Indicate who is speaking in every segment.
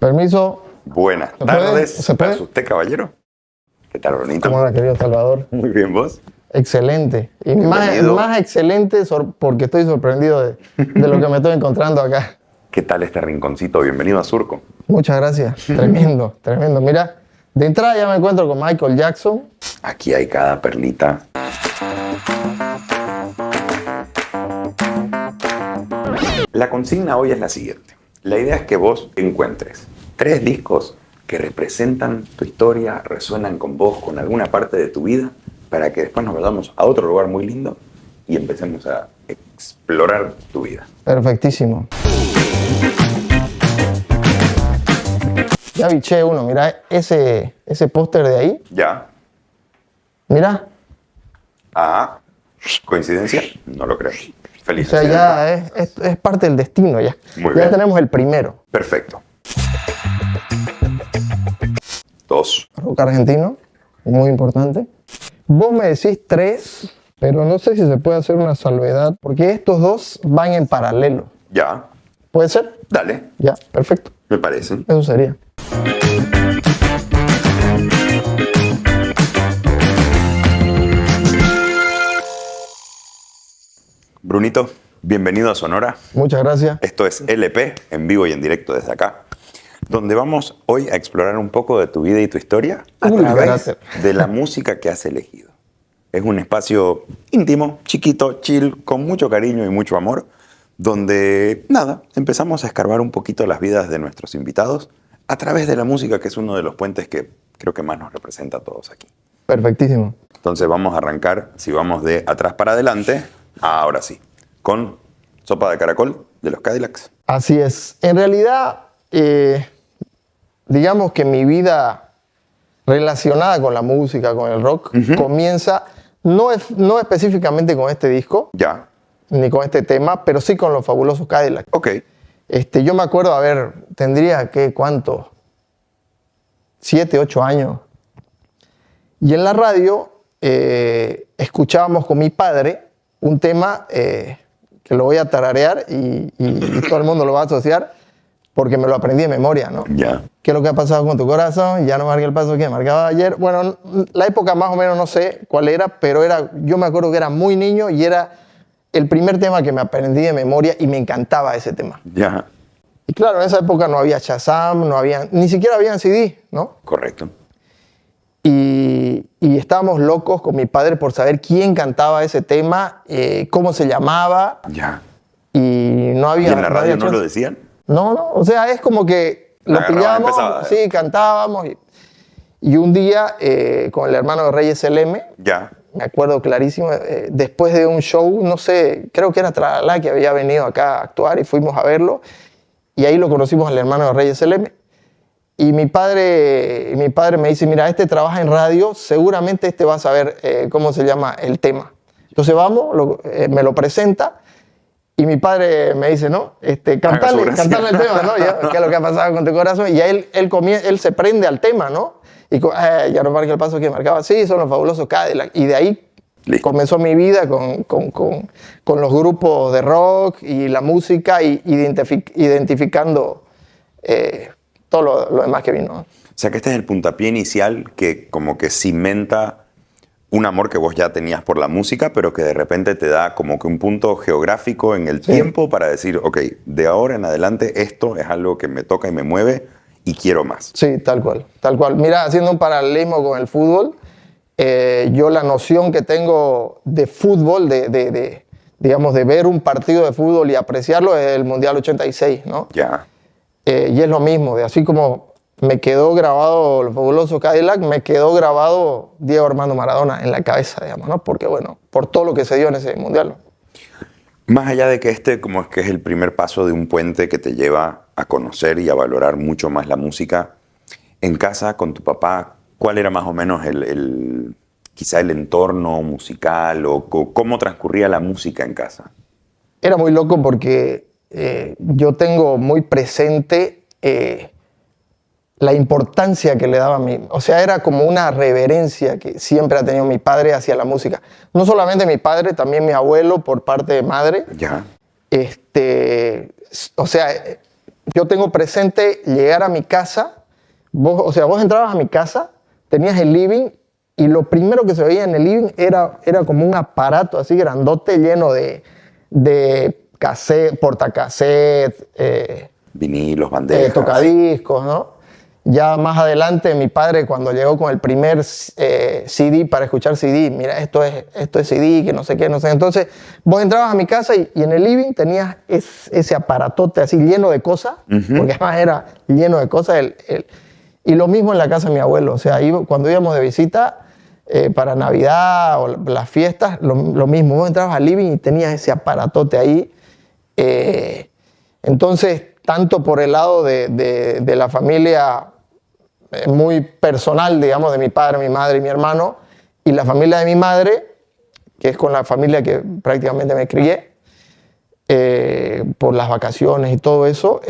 Speaker 1: Permiso.
Speaker 2: Buenas
Speaker 1: ¿Se puede?
Speaker 2: tardes.
Speaker 1: ¿Se puede?
Speaker 2: ¿Es usted, caballero? ¿Qué tal, Ronito?
Speaker 1: ¿Cómo anda, querido Salvador?
Speaker 2: Muy bien, ¿vos?
Speaker 1: Excelente. Y
Speaker 2: Bienvenido.
Speaker 1: más excelente porque estoy sorprendido de lo que me estoy encontrando acá.
Speaker 2: ¿Qué tal este rinconcito? Bienvenido a Surco.
Speaker 1: Muchas gracias. Tremendo, tremendo. Mira, de entrada ya me encuentro con Michael Jackson.
Speaker 2: Aquí hay cada perlita. La consigna hoy es la siguiente. La idea es que vos encuentres 3 discos que representan tu historia, resuenan con vos, con alguna parte de tu vida, para que después nos vayamos a otro lugar muy lindo y empecemos a explorar tu vida.
Speaker 1: Perfectísimo. Ya biché uno, mira ese póster de ahí.
Speaker 2: ¿Ya?
Speaker 1: Mira.
Speaker 2: Ah, ¿coincidencia? No lo creo.
Speaker 1: O
Speaker 2: Feliz.
Speaker 1: sea, ya es parte del destino ya.
Speaker 2: Muy
Speaker 1: Ya
Speaker 2: bien.
Speaker 1: tenemos el primero.
Speaker 2: Perfecto. 2.
Speaker 1: Rock argentino, muy importante. Vos me decís 3, pero no sé si se puede hacer una salvedad, porque estos dos van en paralelo.
Speaker 2: ¿Ya?
Speaker 1: ¿Puede ser?
Speaker 2: Dale.
Speaker 1: Ya, perfecto.
Speaker 2: Me parece.
Speaker 1: Eso sería.
Speaker 2: Brunito, bienvenido a Sonora.
Speaker 1: Muchas gracias.
Speaker 2: Esto es LP, en vivo y en directo desde acá, donde vamos hoy a explorar un poco de tu vida y tu historia a
Speaker 1: Uy,
Speaker 2: través
Speaker 1: gracias.
Speaker 2: de la música que has elegido. Es un espacio íntimo, chiquito, chill, con mucho cariño y mucho amor, donde, nada, empezamos a escarbar un poquito las vidas de nuestros invitados a través de la música, que es uno de los puentes que creo que más nos representa a todos aquí.
Speaker 1: Perfectísimo.
Speaker 2: Entonces vamos a arrancar, si vamos de atrás para adelante, ahora sí, con Sopa de Caracol de los Cadillacs.
Speaker 1: Así es. En realidad, digamos que mi vida relacionada con la música, con el rock, comienza no específicamente con este disco,
Speaker 2: Ya,
Speaker 1: ni con este tema, pero sí con los Fabulosos Cadillacs.
Speaker 2: ok.
Speaker 1: Yo me acuerdo, a ver, tendría que, ¿cuánto? 7, 8 años. Y en la radio escuchábamos con mi padre un tema que lo voy a tararear y todo el mundo lo va a asociar porque me lo aprendí de memoria, ¿no?
Speaker 2: Ya,
Speaker 1: ¿Qué es lo que ha pasado con tu corazón? Ya no marca el paso que marcaba ayer. Bueno, la época más o menos no sé cuál era, pero yo me acuerdo que era muy niño y era el primer tema que me aprendí de memoria y me encantaba ese tema.
Speaker 2: ya,
Speaker 1: Y claro, en esa época no había Shazam, ni siquiera habían CD, ¿no?
Speaker 2: correcto.
Speaker 1: Y estábamos locos con mi padre por saber quién cantaba ese tema, cómo se llamaba,
Speaker 2: Ya.
Speaker 1: y no había...
Speaker 2: ¿Y en la radio
Speaker 1: había
Speaker 2: no lo
Speaker 1: chance.
Speaker 2: decían?
Speaker 1: No, o sea, es como que lo
Speaker 2: Agarraba,
Speaker 1: pillábamos,
Speaker 2: empezaba.
Speaker 1: sí, cantábamos. Y un día, con el hermano de Reyes LM,
Speaker 2: Ya,
Speaker 1: me acuerdo clarísimo, después de un show, no sé, creo que era Tralala que había venido acá a actuar y fuimos a verlo, y ahí lo conocimos al hermano de Reyes LM. Y mi padre me dice, mira, este trabaja en radio, seguramente este va a saber cómo se llama el tema. Entonces vamos, me lo presenta, y mi padre me dice, no, cantale el tema, ¿no? ¿Qué es lo que ha pasado con tu corazón? Y él se prende al tema, ¿no? Y ya no marca el paso que marcaba. Sí, son los Fabulosos Cadillacs. Y de ahí
Speaker 2: listo.
Speaker 1: comenzó mi vida con los grupos de rock y la música, y identificando todo lo demás que vino.
Speaker 2: O sea que este es el puntapié inicial que como que cimenta un amor que vos ya tenías por la música, pero que de repente te da como que un punto geográfico en el tiempo para decir, ok, de ahora en adelante esto es algo que me toca y me mueve y quiero más.
Speaker 1: Sí, tal cual, tal cual. Mira, haciendo un paralelismo con el fútbol, yo la noción que tengo de fútbol, digamos, de ver un partido de fútbol y apreciarlo es el Mundial 86, ¿no?
Speaker 2: Ya,
Speaker 1: Y es lo mismo, así como me quedó grabado los Fabulosos Cadillacs, me quedó grabado Diego Armando Maradona en la cabeza, digamos, ¿no? Porque, bueno, por todo lo que se dio en ese Mundial.
Speaker 2: más allá de que como es que es el primer paso de un puente que te lleva a conocer y a valorar mucho más la música, en casa con tu papá, ¿cuál era más o menos quizá el entorno musical o cómo transcurría la música en casa?
Speaker 1: Era muy loco porque yo tengo muy presente la importancia que le daba a mí. O sea, era como una reverencia que siempre ha tenido mi padre hacia la música. No solamente mi padre, también mi abuelo por parte de madre.
Speaker 2: Ya,
Speaker 1: O sea, yo tengo presente llegar a mi casa, vos entrabas a mi casa, tenías el living y lo primero que se veía en el living era como un aparato así grandote lleno de cassette, portacassette,
Speaker 2: vinilos, bandejas.
Speaker 1: tocadiscos, ¿no? Ya más adelante mi padre cuando llegó con el primer CD para escuchar CD, mira, esto es CD, que no sé qué, no sé. Entonces vos entrabas a mi casa y en el living tenías ese aparatote así lleno de cosas, porque además era lleno de cosas. Y lo mismo en la casa de mi abuelo, o sea, cuando íbamos de visita para Navidad o las fiestas, lo mismo, vos entrabas al living y tenías ese aparatote ahí. Entonces, tanto por el lado de la familia muy personal, digamos, de mi padre, mi madre y mi hermano, y la familia de mi madre, que es con la familia que prácticamente me crié, por las vacaciones y todo eso,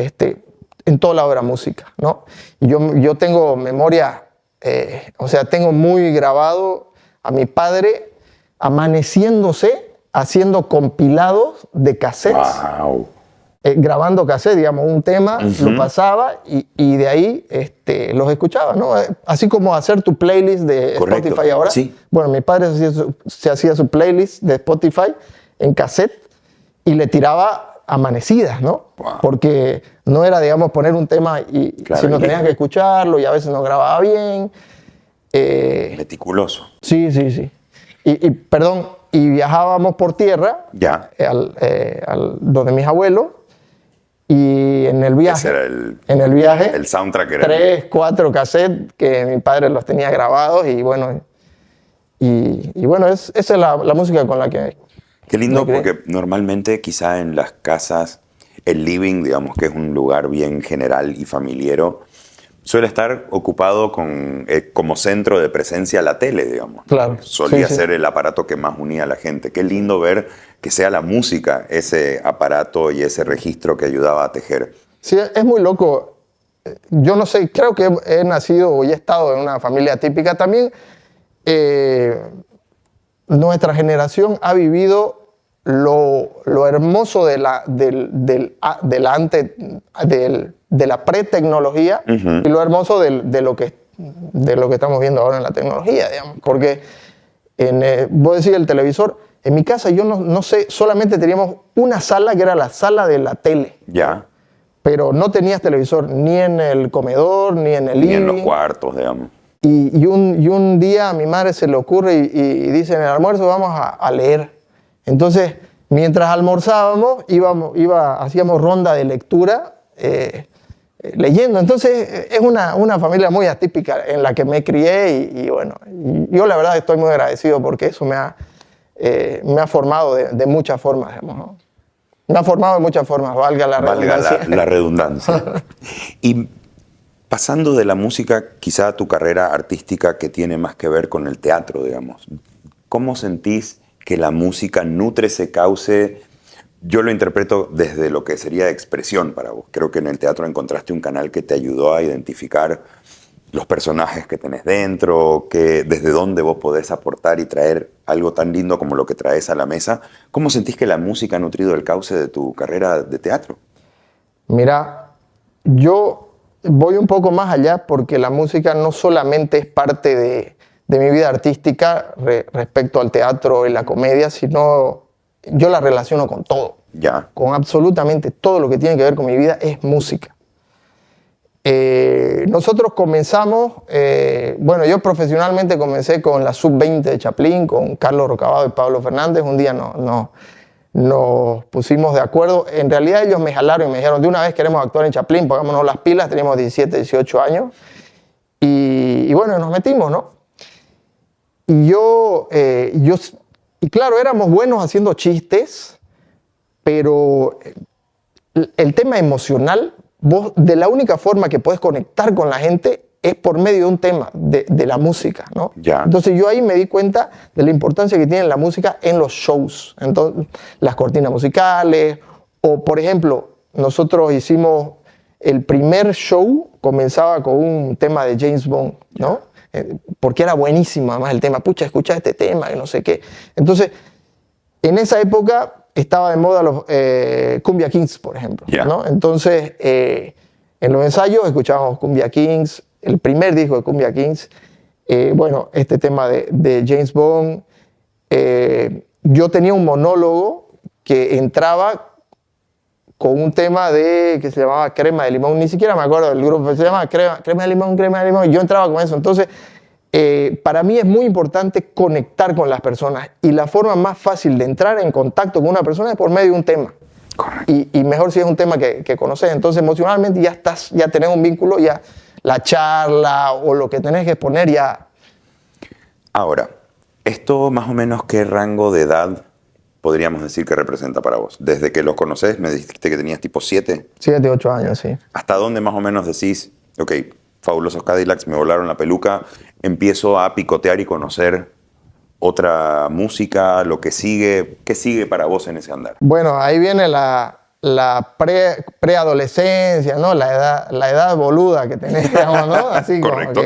Speaker 1: en todo lado era música, ¿no? Y yo tengo memoria, o sea, tengo muy grabado a mi padre amaneciéndose, haciendo compilados de cassettes.
Speaker 2: ¡Wow!
Speaker 1: Grabando cassette, digamos, un tema, lo pasaba y de ahí los escuchaba, ¿no? Así como hacer tu playlist de
Speaker 2: Correcto.
Speaker 1: Spotify ahora.
Speaker 2: Sí.
Speaker 1: Bueno, mi padre se hacía su playlist de Spotify en cassette y le tiraba amanecidas, ¿no?
Speaker 2: Wow.
Speaker 1: Porque no era, digamos, poner un tema
Speaker 2: Claro,
Speaker 1: sino tenías que escucharlo y a veces no grababa bien.
Speaker 2: Meticuloso.
Speaker 1: Sí. Perdón, y viajábamos por tierra
Speaker 2: Ya.
Speaker 1: donde mis abuelos. Y en el viaje,
Speaker 2: El soundtrack era
Speaker 1: 3, 4 cassettes que mi padre los tenía grabados y bueno, esa es la música con la que...
Speaker 2: Qué lindo,
Speaker 1: me crié.
Speaker 2: porque normalmente quizá en las casas, el living, digamos que es un lugar bien general y familiero, suele estar ocupado como centro de presencia la tele, digamos.
Speaker 1: Claro.
Speaker 2: Solía
Speaker 1: Sí.
Speaker 2: ser el aparato que más unía a la gente. Qué lindo ver que sea la música ese aparato y ese registro que ayudaba a tejer.
Speaker 1: Sí, es muy loco. Yo no sé, creo que he nacido y he estado en una familia típica. También nuestra generación ha vivido lo hermoso de la pre-tecnología y lo hermoso de lo que estamos viendo ahora en la tecnología, digamos. Porque vos decís el televisor, en mi casa yo no sé, solamente teníamos una sala que era la sala de la tele.
Speaker 2: Ya.
Speaker 1: Pero no tenías televisor ni en el comedor, ni en el
Speaker 2: Ni en los
Speaker 1: living.
Speaker 2: cuartos, digamos.
Speaker 1: Y un día a mi madre se le ocurre y dice, en el almuerzo vamos a leer. Entonces, mientras almorzábamos, hacíamos ronda de lectura leyendo. Entonces, es una familia muy atípica en la que me crié y bueno, yo la verdad estoy muy agradecido porque eso me ha formado de muchas formas, digamos, ¿no? Me ha formado de muchas formas, valga la redundancia.
Speaker 2: La redundancia. Y pasando de la música, quizá a tu carrera artística que tiene más que ver con el teatro, digamos. ¿Cómo sentís que la música nutre ese cauce? Yo lo interpreto desde lo que sería expresión para vos. Creo que en el teatro encontraste un canal que te ayudó a identificar los personajes que tenés dentro, desde dónde vos podés aportar y traer algo tan lindo como lo que traes a la mesa. ¿Cómo sentís que la música ha nutrido el cauce de tu carrera de teatro?
Speaker 1: Mira, yo voy un poco más allá porque la música no solamente es parte de mi vida artística respecto al teatro y la comedia, sino yo la relaciono con todo.
Speaker 2: Ya.
Speaker 1: Con absolutamente todo lo que tiene que ver con mi vida es música. Nosotros comenzamos, bueno, yo profesionalmente comencé con la Sub-20 de Chaplin, con Carlos Rocabado y Pablo Fernández. Un día nos pusimos de acuerdo. En realidad ellos me jalaron y me dijeron, de una vez queremos actuar en Chaplin, pongámonos las pilas. Teníamos 17, 18 años. Y bueno, nos metimos, ¿no? Y y claro, éramos buenos haciendo chistes, pero el tema emocional, vos de la única forma que podés conectar con la gente es por medio de un tema, de la música, ¿no?
Speaker 2: Ya.
Speaker 1: Entonces yo ahí me di cuenta de la importancia que tiene la música en los shows. Entonces, las cortinas musicales, o por ejemplo, nosotros hicimos el primer show, comenzaba con un tema de James Bond, ¿no? Porque era buenísimo además el tema. Pucha, escucha este tema y no sé qué. Entonces, en esa época estaba de moda los Cumbia Kings, por ejemplo,
Speaker 2: Ya.
Speaker 1: ¿no? Entonces, en los ensayos escuchábamos Cumbia Kings, el primer disco de Cumbia Kings, bueno, este tema de James Bond. Yo tenía un monólogo que entraba con un tema que se llamaba Crema de Limón, ni siquiera me acuerdo del grupo, se llamaba Crema de Limón, y yo entraba con eso. Entonces, para mí es muy importante conectar con las personas, y la forma más fácil de entrar en contacto con una persona es por medio de un tema.
Speaker 2: Correcto.
Speaker 1: Y mejor si es un tema que conoces. Entonces, emocionalmente ya tenés un vínculo, ya la charla o lo que tenés que exponer ya.
Speaker 2: Ahora, ¿esto más o menos qué rango de edad podríamos decir que representa para vos? Desde que los conoces, me dijiste que tenías tipo 7.
Speaker 1: 7, 8 años, sí.
Speaker 2: ¿Hasta dónde más o menos decís, ok, Fabulosos Cadillacs, me volaron la peluca, empiezo a picotear y conocer otra música, lo que sigue? ¿Qué sigue para vos en ese andar?
Speaker 1: Bueno, ahí viene la preadolescencia, ¿no? La edad boluda que tenés, digamos, ¿no? Así como
Speaker 2: Correcto.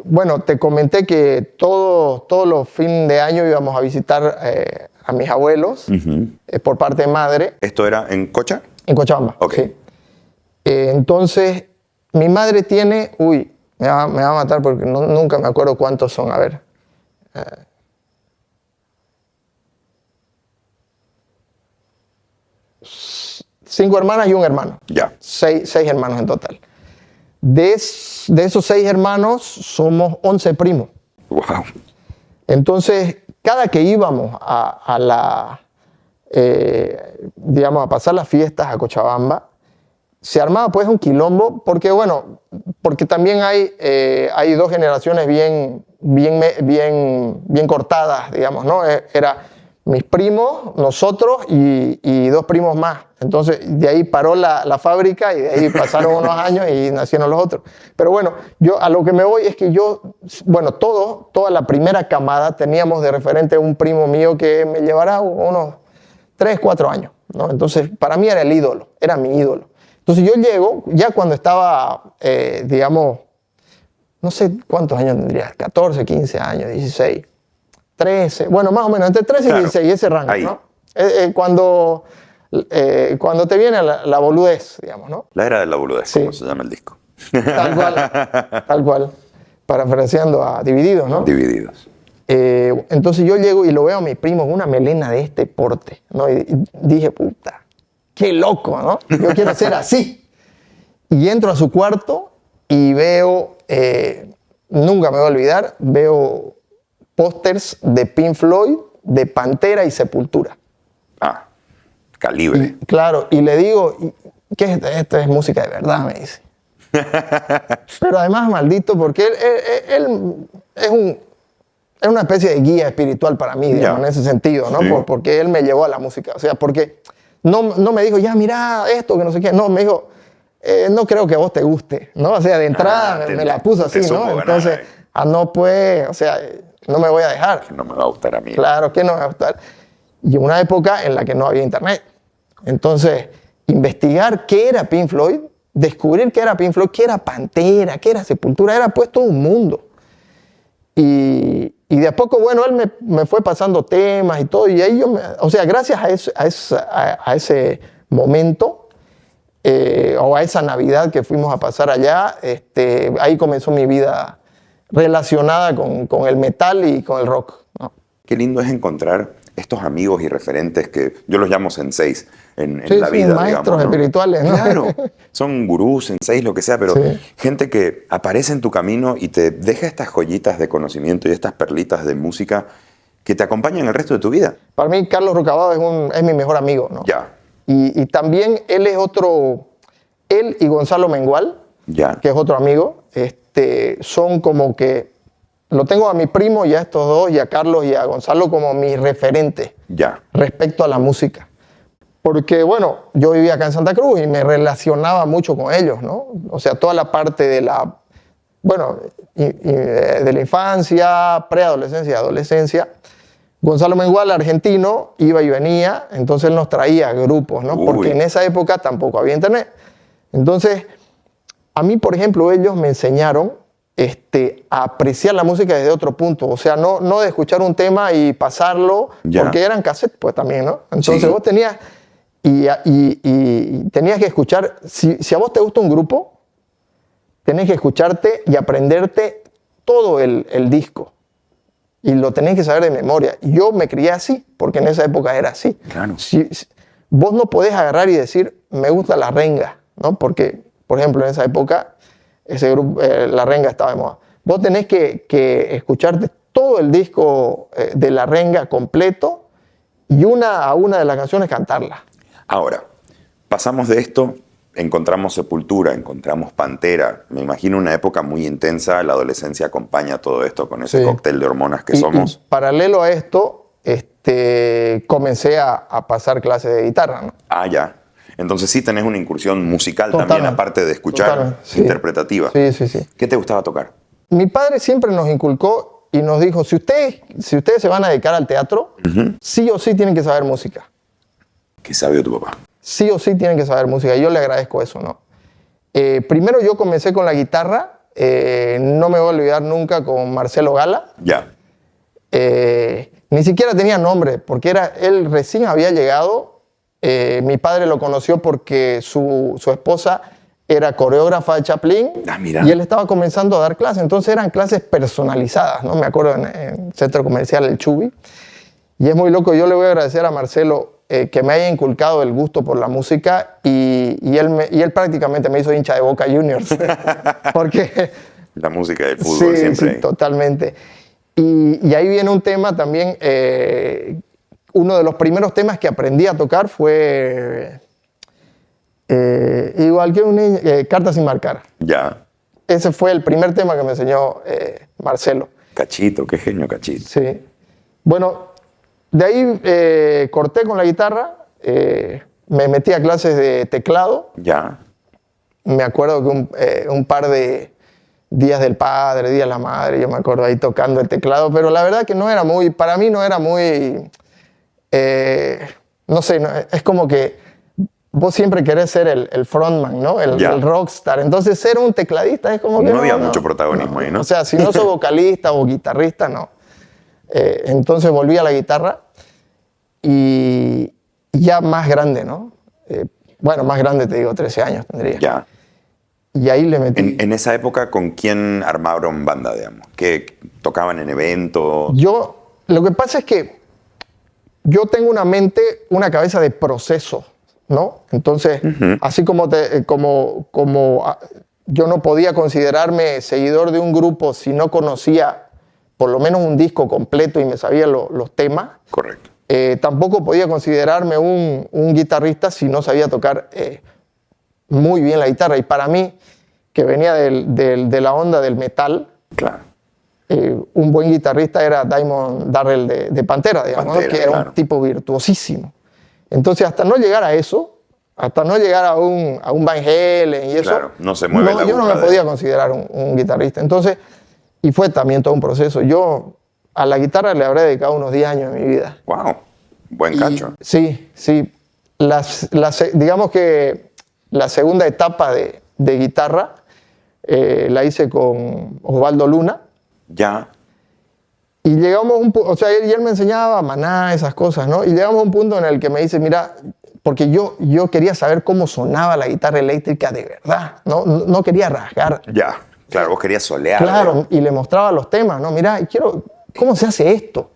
Speaker 1: bueno, te comenté que todos los fines de año íbamos a visitar a mis abuelos por parte de madre.
Speaker 2: ¿Esto era en Cocha?
Speaker 1: En Cochabamba,
Speaker 2: Ok.
Speaker 1: sí. Entonces, mi madre tiene, me va a matar porque nunca me acuerdo cuántos son, a ver. 5 hermanas y un hermano.
Speaker 2: Ya.
Speaker 1: 6 hermanos en total. De esos 6 hermanos somos 11 primos.
Speaker 2: Wow.
Speaker 1: Entonces, cada que íbamos digamos, a pasar las fiestas a Cochabamba, se armaba pues un quilombo, porque bueno, porque también hay 2 generaciones bien cortadas, digamos, ¿no? Era mis primos, nosotros y 2 primos más. Entonces, de ahí paró la fábrica y de ahí pasaron unos años y nacieron los otros. Pero bueno, yo a lo que me voy es que bueno, toda la primera camada teníamos de referente un primo mío que me llevará unos 3, 4 años, ¿no? Entonces, para mí era el ídolo, era mi ídolo. Entonces, yo llego, ya cuando estaba, digamos, no sé cuántos años tendría, 14, 15 años, 16, 13, bueno, más o menos, entre 13
Speaker 2: Claro,
Speaker 1: y 16, ese rango,
Speaker 2: ahí.
Speaker 1: ¿no? Cuando te viene la boludez, digamos, ¿no?
Speaker 2: La era de la boludez,
Speaker 1: Sí.
Speaker 2: como se llama el disco.
Speaker 1: Tal cual, parafraseando a Divididos, ¿no?
Speaker 2: Divididos.
Speaker 1: Entonces yo llego y lo veo a mi primo con una melena de este porte, ¿no? Y dije, puta, qué loco, ¿no? Yo quiero ser así. Y entro a su cuarto y veo, nunca me voy a olvidar, veo pósters de Pink Floyd, de Pantera y Sepultura.
Speaker 2: Calibre.
Speaker 1: Claro, y le digo, ¿qué es esto? Esto es música de verdad, me dice. Pero además, maldito, porque él es una especie de guía espiritual para mí, digamos, en ese sentido, ¿no?
Speaker 2: Sí.
Speaker 1: Porque él me llevó a la música. O sea, porque no me dijo, ya, mira esto, que no sé qué. No, me dijo, no creo que a vos te guste, ¿no? O sea, de entrada me la puso así, ¿no? Entonces, no pues, o sea, no me voy a dejar.
Speaker 2: No me va a gustar a mí.
Speaker 1: Claro que no me va a gustar. Y en una época en la que no había internet. Entonces, investigar qué era Pink Floyd, descubrir qué era Pink Floyd, qué era Pantera, qué era Sepultura, era pues todo un mundo. Y de a poco, bueno, él me fue pasando temas y todo, y ahí o sea, gracias a ese momento, o a esa Navidad que fuimos a pasar allá, ahí comenzó mi vida relacionada con el metal y con el rock, ¿no?
Speaker 2: Qué lindo es encontrar estos amigos y referentes que yo los llamo senseis en
Speaker 1: Sí,
Speaker 2: la
Speaker 1: sí,
Speaker 2: vida,
Speaker 1: maestros
Speaker 2: digamos, ¿no?
Speaker 1: espirituales, ¿no?
Speaker 2: Claro, son gurús, senseis, lo que sea, pero
Speaker 1: Sí.
Speaker 2: gente que aparece en tu camino y te deja estas joyitas de conocimiento y estas perlitas de música que te acompañan el resto de tu vida.
Speaker 1: Para mí, Carlos Rucabado es mi mejor amigo, ¿no?
Speaker 2: Ya,
Speaker 1: Y también él y Gonzalo Mengual,
Speaker 2: ya,
Speaker 1: que es otro amigo, son como que, lo tengo a mi primo y a estos dos, y a Carlos y a Gonzalo como mis referentes
Speaker 2: ya.
Speaker 1: respecto a la música. Porque, bueno, yo vivía acá en Santa Cruz y me relacionaba mucho con ellos, ¿no? O sea, toda la parte de la infancia, preadolescencia, adolescencia. Gonzalo Mengual, argentino, iba y venía, entonces él nos traía grupos, ¿no?
Speaker 2: Uy.
Speaker 1: Porque en esa época tampoco había internet. Entonces, a mí, por ejemplo, ellos me enseñaron a apreciar la música desde otro punto. O sea, no de escuchar un tema y pasarlo,
Speaker 2: Ya.
Speaker 1: porque eran cassettes, pues también, ¿no? Entonces
Speaker 2: Sí.
Speaker 1: vos tenías, y tenías que escuchar, si a vos te gusta un grupo, tenés que escucharte y aprenderte todo el disco. Y lo tenés que saber de memoria. Y yo me crié así, porque en esa época era así.
Speaker 2: Claro.
Speaker 1: Vos no podés agarrar y decir, me gusta La Renga, ¿no? Porque, por ejemplo, en esa época, ese grupo, La Renga estaba de moda. Vos tenés que escucharte todo el disco de La Renga completo y una a una de las canciones cantarla.
Speaker 2: Ahora, pasamos de esto, encontramos Sepultura, encontramos Pantera. Me imagino una época muy intensa, la adolescencia acompaña todo esto con ese
Speaker 1: Sí.
Speaker 2: cóctel de hormonas que
Speaker 1: Y
Speaker 2: somos.
Speaker 1: paralelo a esto, comencé a pasar clases de guitarra, ¿no?
Speaker 2: Ah, ya. Entonces sí tenés una incursión musical también,
Speaker 1: Totalmente.
Speaker 2: aparte de escuchar,
Speaker 1: Totalmente, sí.
Speaker 2: interpretativa.
Speaker 1: Sí, sí, sí.
Speaker 2: ¿Qué te gustaba tocar?
Speaker 1: Mi padre siempre nos inculcó y nos dijo, si ustedes se van a dedicar al teatro, sí o sí tienen que saber música.
Speaker 2: Qué sabio tu papá.
Speaker 1: Sí o sí tienen que saber música. Y yo le agradezco eso, ¿no? Primero yo comencé con la guitarra, no me voy a olvidar nunca con Marcelo Gala.
Speaker 2: Ya.
Speaker 1: Ni siquiera tenía nombre, porque él recién había llegado. Mi padre lo conoció porque su esposa era coreógrafa de Chaplin.
Speaker 2: Ah, mira.
Speaker 1: Y él estaba comenzando a dar clases. Entonces eran clases personalizadas, ¿no? Me acuerdo en el centro comercial El Chubi. Y es muy loco. Yo le voy a agradecer a Marcelo que me haya inculcado el gusto por la música y él prácticamente me hizo hincha de Boca Juniors. Porque
Speaker 2: La música del fútbol
Speaker 1: sí,
Speaker 2: siempre.
Speaker 1: sí, totalmente. Y ahí viene un tema también, uno de los primeros temas que aprendí a tocar fue, igual que un niño, Cartas sin marcar.
Speaker 2: Ya.
Speaker 1: Ese fue el primer tema que me enseñó Marcelo.
Speaker 2: Cachito, qué genio Cachito.
Speaker 1: Sí. Bueno, de ahí corté con la guitarra, me metí a clases de teclado.
Speaker 2: Ya.
Speaker 1: Me acuerdo que un par de días del padre, días de la madre, yo me acuerdo ahí tocando el teclado, pero la verdad que no era muy, para mí no era muy, no sé, es como que vos siempre querés ser el frontman, ¿no?
Speaker 2: Ya.
Speaker 1: El rockstar. Entonces ser un tecladista es como que
Speaker 2: No había mucho protagonismo ahí, ¿no?
Speaker 1: O sea, si no sos vocalista o guitarrista, no. Entonces volví a la guitarra y ya más grande, ¿no? Bueno, más grande te digo, 13 años tendría.
Speaker 2: Ya.
Speaker 1: Y ahí le metí.
Speaker 2: En esa época, ¿con quién armaron banda, digamos? ¿Qué tocaban en eventos?
Speaker 1: Lo que pasa es que yo tengo una cabeza de proceso, ¿no? Entonces, así como yo no podía considerarme seguidor de un grupo si no conocía por lo menos un disco completo y me sabía los temas,
Speaker 2: Correcto.
Speaker 1: tampoco podía considerarme un guitarrista si no sabía tocar muy bien la guitarra. Y para mí, que venía de la onda del metal,
Speaker 2: Claro.
Speaker 1: un buen guitarrista era Damon Darrell de Pantera, digamos, ¿no?
Speaker 2: Pantera,
Speaker 1: Que era
Speaker 2: claro.
Speaker 1: un tipo virtuosísimo. Entonces, hasta no llegar a eso, hasta no llegar a un Van Halen y eso,
Speaker 2: Claro, no se mueve la
Speaker 1: yo no
Speaker 2: aguja
Speaker 1: me
Speaker 2: de-
Speaker 1: podía considerar un guitarrista. Entonces, y fue también todo un proceso. Yo a la guitarra le habré dedicado unos 10 años de mi vida.
Speaker 2: Wow. Buen cacho.
Speaker 1: Sí, sí. Digamos que la segunda etapa de guitarra la hice con Osvaldo Luna.
Speaker 2: Ya.
Speaker 1: Y llegamos a un punto, o sea, él me enseñaba Maná, esas cosas, ¿no? Y llegamos a un punto en el que me dice, mira, porque yo quería saber cómo sonaba la guitarra eléctrica de verdad, ¿no? No quería rasgar.
Speaker 2: Ya. Claro, vos querías solear.
Speaker 1: Claro,
Speaker 2: digamos.
Speaker 1: y le mostraba los temas, ¿no? Mira, ¿cómo se hace esto?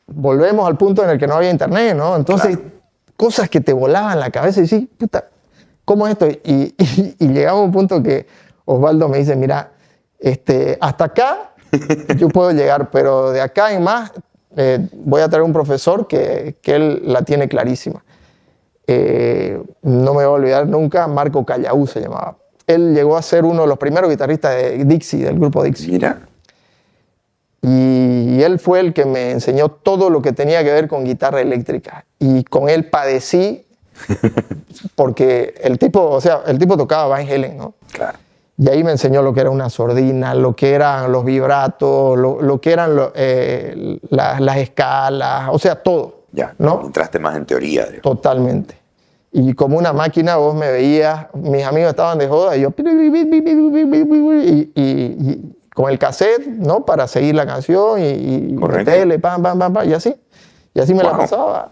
Speaker 1: Volvemos al punto en el que no había internet, ¿no? Entonces,
Speaker 2: Claro.
Speaker 1: cosas que te volaban la cabeza y sí, puta, ¿cómo es esto? Y llegamos a un punto que Osvaldo me dice, mira, hasta acá yo puedo llegar, pero de acá en más voy a traer un profesor que él la tiene clarísima. No me voy a olvidar nunca, Marco Callaú se llamaba. Él llegó a ser uno de los primeros guitarristas de Dixie, del grupo Dixie.
Speaker 2: Mira.
Speaker 1: Y él fue el que me enseñó todo lo que tenía que ver con guitarra eléctrica. Y con él padecí, porque el tipo tocaba Van Halen, ¿no?
Speaker 2: Claro.
Speaker 1: Y ahí me enseñó lo que era una sordina, lo que eran los vibratos, lo que eran las escalas, o sea, todo.
Speaker 2: Ya.
Speaker 1: ¿No?
Speaker 2: Entraste más en teoría, digamos.
Speaker 1: Totalmente. y como una máquina vos me veías, mis amigos estaban de joda y yo y con el cassette, ¿no? Para seguir la canción y meterle, pam, pam, pam, pam, y así. Y así me la pasaba.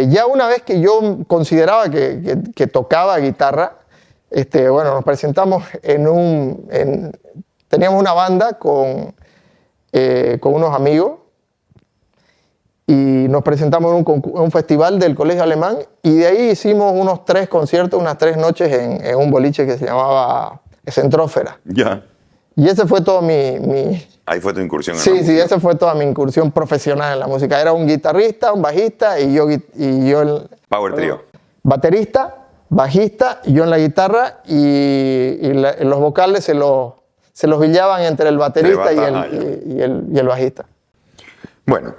Speaker 1: Ya una vez que yo consideraba que tocaba guitarra, bueno, nos presentamos teníamos una banda con unos amigos y nos presentamos en un festival del Colegio Alemán y de ahí hicimos unos 3 conciertos, unas 3 noches en un boliche que se llamaba Centrófera.
Speaker 2: Ya.
Speaker 1: Y ese fue todo
Speaker 2: Ahí fue tu incursión en la
Speaker 1: Sí,
Speaker 2: música.
Speaker 1: sí, esa fue toda mi incursión profesional en la música. Era un guitarrista, un bajista y yo
Speaker 2: Power trio.
Speaker 1: baterista, bajista, y yo en la guitarra y los vocales se los billaban entre el baterista y el bajista.
Speaker 2: Bueno,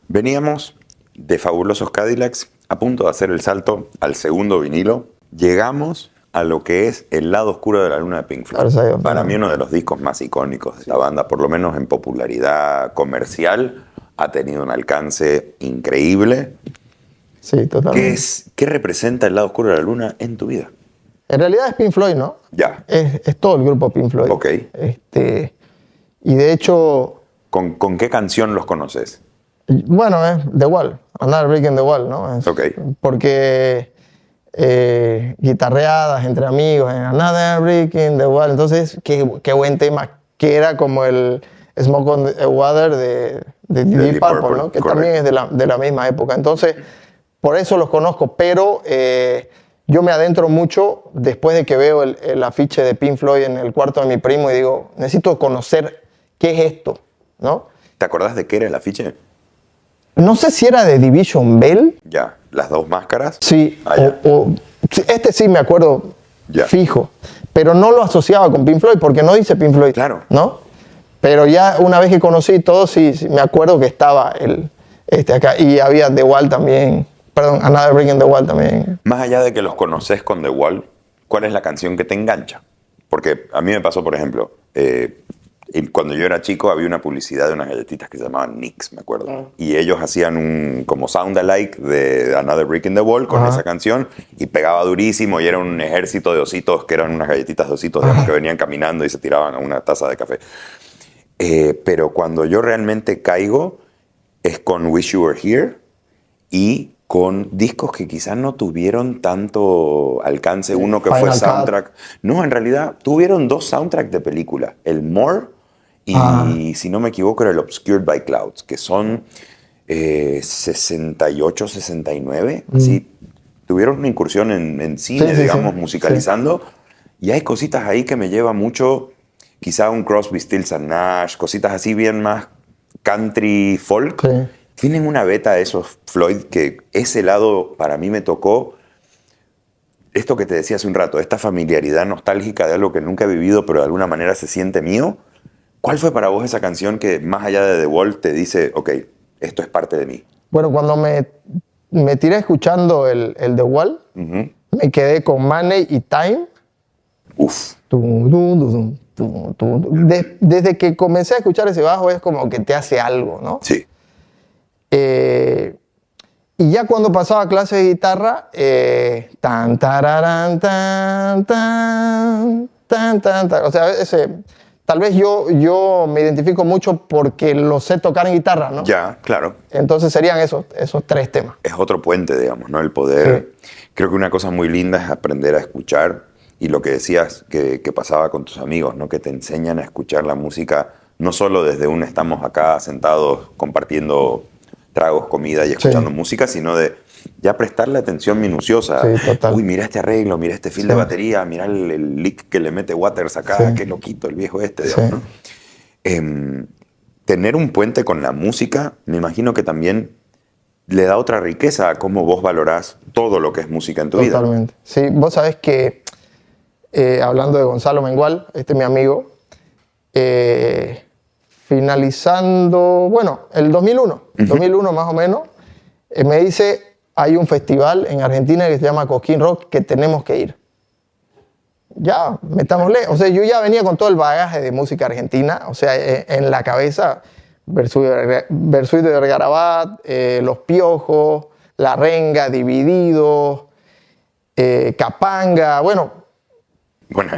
Speaker 2: veníamos de Fabulosos Cadillacs a punto de hacer el salto al segundo vinilo. Llegamos a lo que es El lado oscuro de la luna de Pink Floyd. Para mí uno de los discos más icónicos de la banda, por lo menos en popularidad comercial, ha tenido un alcance increíble.
Speaker 1: Sí, totalmente.
Speaker 2: ¿Qué representa El lado oscuro de la luna en tu vida?
Speaker 1: En realidad es Pink Floyd, ¿no?
Speaker 2: Ya.
Speaker 1: Es todo el grupo Pink Floyd.
Speaker 2: Ok.
Speaker 1: Y de hecho...
Speaker 2: ¿Con qué canción los conoces?
Speaker 1: Bueno, es The Wall, Another Brick in the Wall, ¿no?
Speaker 2: Ok.
Speaker 1: Porque guitarreadas entre amigos, en Another Brick in the Wall, entonces qué buen tema, que era como el Smoke on the Water de Deep Purple, ¿no? Que también es de la misma época. Entonces, por eso los conozco, pero yo me adentro mucho después de que veo el afiche de Pink Floyd en el cuarto de mi primo y digo, necesito conocer qué es esto, ¿no?
Speaker 2: ¿Te acordás de qué era el afiche?
Speaker 1: No sé si era de Division Bell.
Speaker 2: Ya, las 2 máscaras.
Speaker 1: Sí, sí me acuerdo fijo, pero no lo asociaba con Pink Floyd porque no dice Pink Floyd.
Speaker 2: Claro.
Speaker 1: ¿No? Pero ya una vez que conocí todo, sí me acuerdo que estaba acá y había The Wall también. Perdón, Another Brick in the Wall también.
Speaker 2: Más allá de que los conoces con The Wall, ¿cuál es la canción que te engancha? Porque a mí me pasó, por ejemplo, cuando yo era chico había una publicidad de unas galletitas que se llamaban Nix, me acuerdo. Y ellos hacían un como sound alike de Another Brick in the Wall con esa canción y pegaba durísimo y era un ejército de ositos que eran unas galletitas de ositos digamos, que venían caminando y se tiraban a una taza de café. Pero cuando yo realmente caigo es con Wish You Were Here y con discos que quizás no tuvieron tanto alcance. Uno que fue soundtrack. No, en realidad tuvieron 2 soundtracks de película. El More y, si no me equivoco, era el Obscured by Clouds, que son 68, 69. Así, tuvieron una incursión en cine, digamos, musicalizando. Y hay cositas ahí que me lleva mucho, quizá un Crosby, Stills and Nash, cositas así bien más country folk. Sí. Tienen una beta de esos Floyd que ese lado para mí me tocó esto que te decía hace un rato, esta familiaridad nostálgica de algo que nunca he vivido pero de alguna manera se siente mío. ¿Cuál fue para vos esa canción que más allá de The Wall te dice, ok, esto es parte de mí? Bueno,
Speaker 1: cuando me tiré escuchando el The Wall, me quedé con Money y Time.
Speaker 2: Uf.
Speaker 1: Desde que comencé a escuchar ese bajo es como que te hace algo, ¿no?
Speaker 2: Sí.
Speaker 1: Y ya cuando pasaba clases de guitarra, tan, tararán, tan, tan, tan, tan, tan. O sea, tal vez yo me identifico mucho porque lo sé tocar en guitarra, ¿no?
Speaker 2: Ya, claro.
Speaker 1: Entonces serían esos 3 temas.
Speaker 2: Es otro puente, digamos, ¿no? El poder. Sí. Creo que una cosa muy linda es aprender a escuchar y lo que decías que pasaba con tus amigos, ¿no? Que te enseñan a escuchar la música no solo desde estamos acá sentados compartiendo tragos, comida y escuchando música, sino de ya prestarle atención minuciosa.
Speaker 1: Sí, total.
Speaker 2: Uy, mira este arreglo, mira este fill de batería, mira el lick que le mete Waters acá, qué loquito el viejo digamos, ¿no? Tener un puente con la música, me imagino que también le da otra riqueza a cómo vos valorás todo lo que es música en tu vida.
Speaker 1: Totalmente. Sí, vos sabés que, hablando de Gonzalo Mengual, mi amigo, finalizando, el 2001 más o menos, me dice, hay un festival en Argentina que se llama Cosquín Rock que tenemos que ir. Ya, metámosle. O sea, yo ya venía con todo el bagaje de música argentina, o sea, en la cabeza, Versuit de Vergarabat, Los Piojos, La Renga, Divididos, Capanga, bueno,
Speaker 2: Bueno,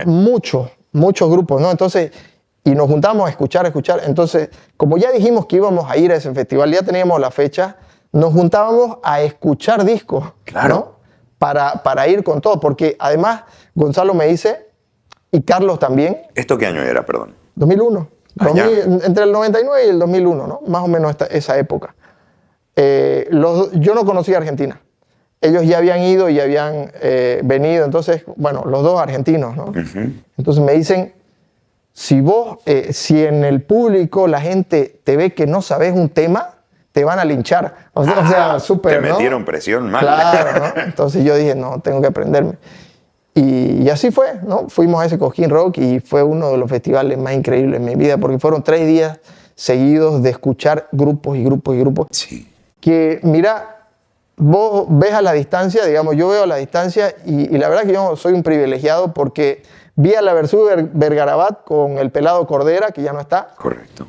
Speaker 1: muchos grupos, ¿no? Entonces, y nos juntamos a escuchar. Entonces, como ya dijimos que íbamos a ir a ese festival, ya teníamos la fecha, nos juntábamos a escuchar discos,
Speaker 2: Claro.
Speaker 1: ¿no? Para ir con todo, porque además Gonzalo me dice, y Carlos también,
Speaker 2: ¿esto qué año era, perdón?
Speaker 1: 2001,
Speaker 2: Ah, ya.
Speaker 1: entre el 99 y el 2001, ¿no? Más o menos esa época. Yo no conocía Argentina. Ellos ya habían ido y habían venido, entonces, bueno, los dos argentinos, ¿no? Entonces me dicen, si en el público la gente te ve que no sabes un tema, te van a linchar. O sea, súper,
Speaker 2: Te
Speaker 1: ¿no?
Speaker 2: metieron presión mal.
Speaker 1: Claro, ¿no? Entonces yo dije, no, tengo que aprenderme. Y así fue, ¿no? Fuimos a ese Cosquín Rock y fue uno de los festivales más increíbles en mi vida, porque fueron 3 días seguidos de escuchar grupos y grupos y grupos.
Speaker 2: Sí.
Speaker 1: Que, mira, vos ves a la distancia, digamos, yo veo a la distancia y la verdad que yo soy un privilegiado porque vi a la Versuit Vergarabat con el Pelado Cordera, que ya no está.
Speaker 2: Correcto.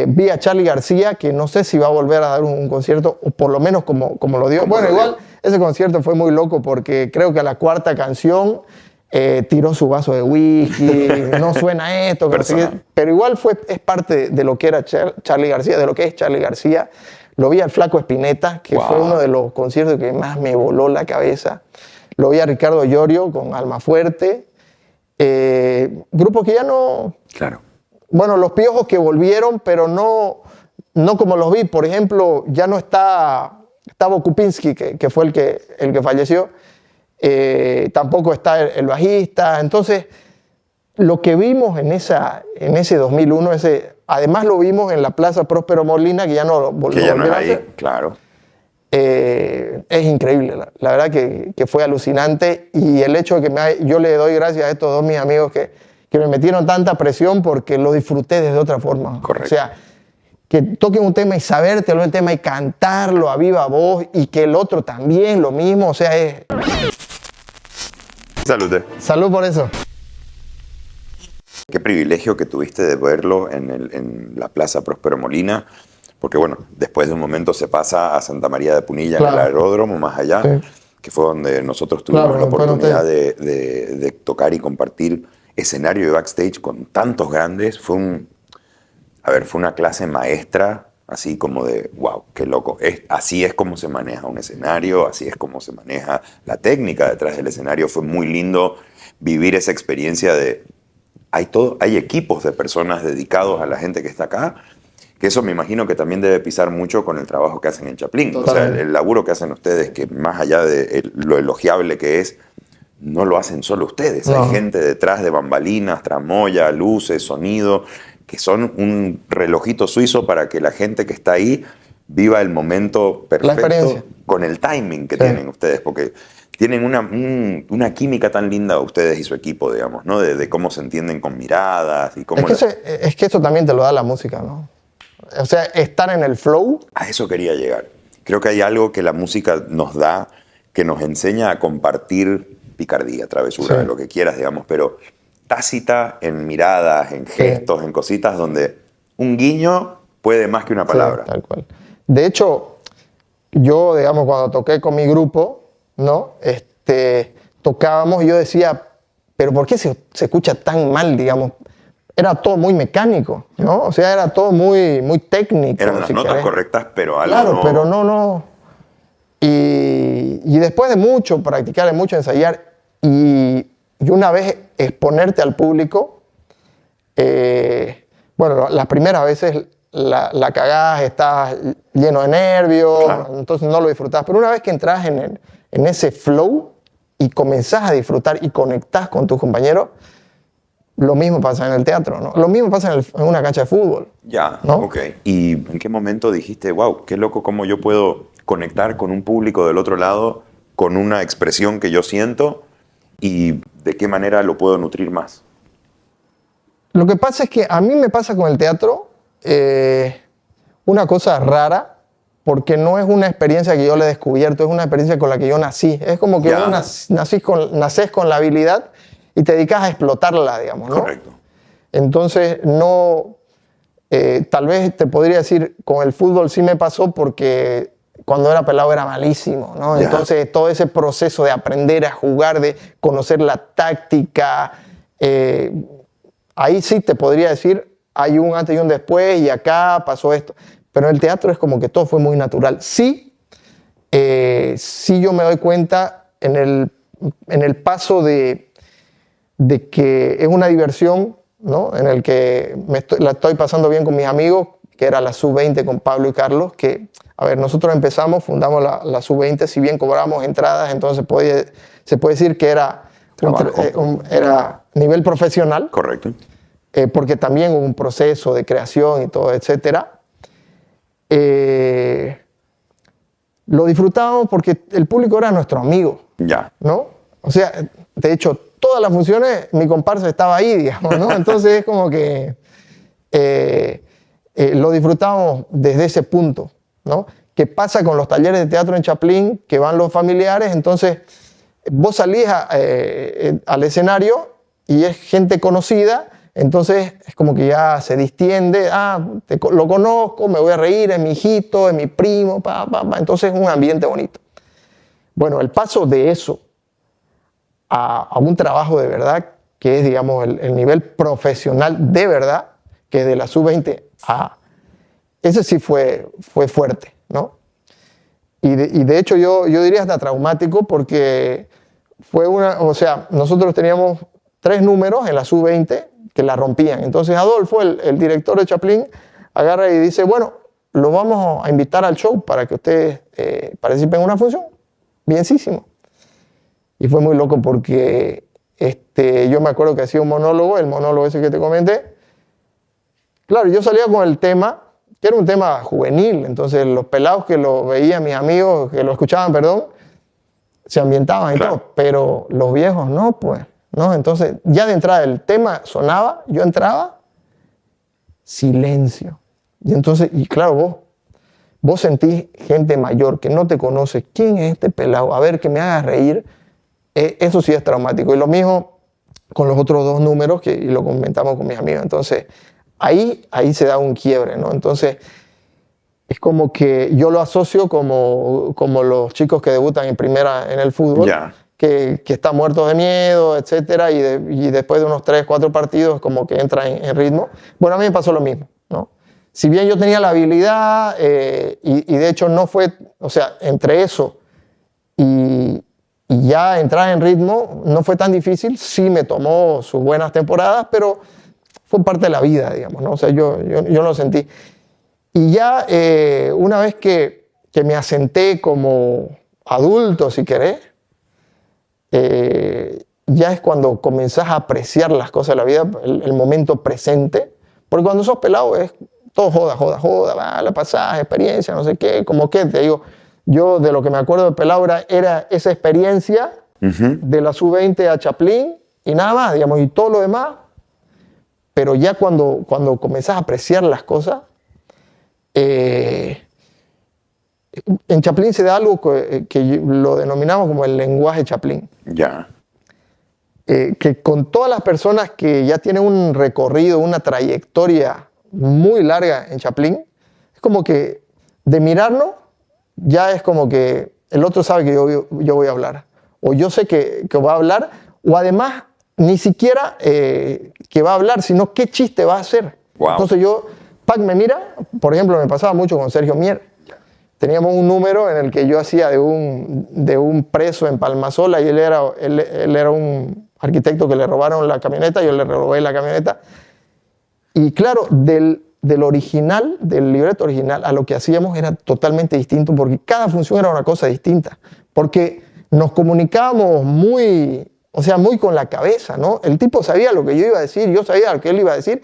Speaker 1: Vi a Charly García, que no sé si va a volver a dar un concierto, o por lo menos como lo dio. Bueno, igual ese concierto fue muy loco porque creo que a la 4ª canción tiró su vaso de whisky, no suena esto, que no sé qué. Pero igual es parte de lo que era Charly García, de lo que es Charly García. Lo vi al Flaco Spinetta, que fue uno de los conciertos que más me voló la cabeza. Lo vi a Ricardo Llorio con Almafuerte. Grupos que ya no...
Speaker 2: Claro.
Speaker 1: Bueno, Los Piojos que volvieron, pero no como los vi. Por ejemplo, ya no está Tavo Kupinski, que fue el que falleció. Tampoco está el bajista. Entonces, lo que vimos en ese 2001, además lo vimos en la Plaza Próspero Molina, que ya no
Speaker 2: Que ya no es
Speaker 1: volvieron a
Speaker 2: ahí,
Speaker 1: hacer.
Speaker 2: claro.
Speaker 1: Es increíble, la verdad que fue alucinante. Y el hecho de que yo le doy gracias a estos dos mis amigos que me metieron tanta presión porque lo disfruté desde otra forma.
Speaker 2: Correcto.
Speaker 1: O sea, que toquen un tema y sabértelo el tema y cantarlo a viva voz y que el otro también lo mismo. O sea,
Speaker 2: Salud.
Speaker 1: Salud por eso.
Speaker 2: Qué privilegio que tuviste de verlo en la Plaza Próspero Molina, porque bueno, después de un momento se pasa a Santa María de Punilla,
Speaker 1: Claro.
Speaker 2: en el aeródromo, más allá,
Speaker 1: Sí.
Speaker 2: que fue donde nosotros tuvimos
Speaker 1: Claro,
Speaker 2: la oportunidad
Speaker 1: fueron
Speaker 2: de tocar y compartir escenario de backstage con tantos grandes. Fue una clase maestra, así como de, wow, qué loco. Así es como se maneja un escenario, así es como se maneja la técnica detrás del escenario. Fue muy lindo vivir esa experiencia de... Hay equipos de personas dedicados a la gente que está acá, que eso me imagino que también debe pisar mucho con el trabajo que hacen en Chaplin.
Speaker 1: Totalmente.
Speaker 2: O sea, el laburo que hacen ustedes, que más allá de lo elogiable que es, no lo hacen solo ustedes.
Speaker 1: No.
Speaker 2: Hay gente detrás de bambalinas, tramoya, luces, sonido, que son un relojito suizo para que la gente que está ahí viva el momento perfecto
Speaker 1: experiencia.
Speaker 2: con el timing que
Speaker 1: Sí.
Speaker 2: tienen ustedes, porque tienen una química tan linda ustedes y su equipo, digamos, ¿no? De cómo se entienden con miradas y cómo...
Speaker 1: Es que eso también te lo da la música, ¿no? O sea, estar en el flow.
Speaker 2: A eso quería llegar. Creo que hay algo que la música nos da, que nos enseña a compartir picardía, travesura,
Speaker 1: Sí.
Speaker 2: lo que quieras, digamos, pero tácita en miradas, en gestos, en cositas donde un guiño puede más que una palabra.
Speaker 1: Sí, tal cual. De hecho, yo, digamos, cuando toqué con mi grupo, ¿no? Tocábamos y yo decía, pero ¿por qué se escucha tan mal, digamos? Era todo muy mecánico, ¿no? O sea, era todo muy, muy técnico.
Speaker 2: Eran las
Speaker 1: si
Speaker 2: notas
Speaker 1: querés.
Speaker 2: correctas, pero algo
Speaker 1: Claro,
Speaker 2: no...
Speaker 1: pero no. Y después de mucho practicar, de mucho ensayar, y una vez exponerte al público, bueno, las primeras veces la cagás, estás lleno de nervios,
Speaker 2: Claro.
Speaker 1: entonces no lo disfrutás. Pero una vez que entras en ese flow y comenzás a disfrutar y conectás con tus compañeros, lo mismo pasa en el teatro, ¿no? Lo mismo pasa en una cancha de fútbol.
Speaker 2: Ya,
Speaker 1: ¿no?
Speaker 2: ok. ¿Y en qué momento dijiste, wow, qué loco cómo yo puedo conectar con un público del otro lado con una expresión que yo siento y de qué manera lo puedo nutrir más?
Speaker 1: Lo que pasa es que a mí me pasa con el teatro una cosa rara, porque no es una experiencia que yo le he descubierto, es una experiencia con la que yo nací. Es como que
Speaker 2: Ya.
Speaker 1: vos nacés con la habilidad y te dedicas a explotarla, digamos, ¿no?
Speaker 2: Correcto.
Speaker 1: Entonces, no, tal vez te podría decir, con el fútbol sí me pasó porque cuando era pelado era malísimo, ¿no?
Speaker 2: Ya.
Speaker 1: Entonces todo ese proceso de aprender a jugar, de conocer la táctica, ahí sí te podría decir, hay un antes y un después y acá pasó esto. Pero en el teatro es como que todo fue muy natural. Sí, sí yo me doy cuenta en el paso de que es una diversión, ¿no? En el que la estoy pasando bien con mis amigos, que era la Sub-20 con Pablo y Carlos, que, a ver, nosotros fundamos la Sub-20, si bien cobramos entradas, entonces se puede decir que era era nivel profesional.
Speaker 2: Correcto.
Speaker 1: Porque también hubo un proceso de creación y todo, etcétera. Lo disfrutábamos porque el público era nuestro amigo,
Speaker 2: Ya.
Speaker 1: ¿no? O sea, de hecho, todas las funciones, mi comparsa estaba ahí, digamos, ¿no? Entonces es como que lo disfrutábamos desde ese punto, ¿no? ¿Qué pasa con los talleres de teatro en Chaplin? Que van los familiares, entonces vos salís al escenario y es gente conocida, entonces es como que ya se distiende, lo conozco, me voy a reír, es mi hijito, es mi primo, entonces es un ambiente bonito. Bueno, el paso de eso a un trabajo de verdad, que es, digamos, el nivel profesional de verdad, que es de la Sub-20 ese sí fue fuerte, ¿no? Y de hecho yo diría hasta traumático porque o sea, nosotros teníamos 3 números en la Sub-20 que la rompían. Entonces Adolfo, el director de Chaplin, agarra y dice, bueno, los vamos a invitar al show para que ustedes participen en una función. Bienísimo. Y fue muy loco porque yo me acuerdo que hacía un monólogo, el monólogo ese que te comenté. Claro, yo salía con el tema, que era un tema juvenil, entonces los pelados que lo veían, mis amigos que lo escuchaban, perdón, se ambientaban y todo, pero los viejos no, pues, ¿no? Entonces ya de entrada el tema sonaba, yo entraba, silencio. Y entonces, y claro, vos sentís gente mayor que no te conoce, ¿quién es este pelado? A ver, que me haga reír, eso sí es traumático. Y lo mismo con los otros 2 números, y lo comentamos con mis amigos, entonces ahí se da un quiebre, ¿no? Entonces, es como que yo lo asocio como los chicos que debutan en primera en el fútbol, que están muertos de miedo, etcétera, y después de unos 3, 4 partidos como que entran en ritmo. Bueno, a mí me pasó lo mismo, ¿no? Si bien yo tenía la habilidad, y de hecho no fue, o sea, entre eso y ya entrar en ritmo no fue tan difícil, sí me tomó sus buenas temporadas, pero fue parte de la vida, digamos, ¿no? O sea, yo lo sentí. Y ya una vez que me asenté como adulto, si querés, ya es cuando comenzás a apreciar las cosas de la vida, el momento presente, porque cuando sos pelado es todo joda, la pasás, experiencia, no sé qué, como que te digo, yo de lo que me acuerdo de pelado era esa experiencia de la Sub-20 a Chaplin y nada más, digamos, y todo lo demás. Pero ya cuando comenzás a apreciar las cosas, en Chaplin se da algo que lo denominamos como el lenguaje Chaplin.
Speaker 2: Ya.
Speaker 1: Que con todas las personas que ya tienen un recorrido, una trayectoria muy larga en Chaplin, es como que de mirarnos, ya es como que el otro sabe que yo voy a hablar. O yo sé que va a hablar, o además ni siquiera que va a hablar, sino qué chiste va a hacer.
Speaker 2: Wow.
Speaker 1: Entonces Pac me mira, por ejemplo, me pasaba mucho con Sergio Mier. Teníamos un número en el que yo hacía de un preso en Palmasola y él era un arquitecto que le robaron la camioneta, yo le robé la camioneta. Y claro, del original, del libreto original, a lo que hacíamos era totalmente distinto porque cada función era una cosa distinta. Porque nos comunicábamos muy con la cabeza, ¿no? El tipo sabía lo que yo iba a decir, yo sabía lo que él iba a decir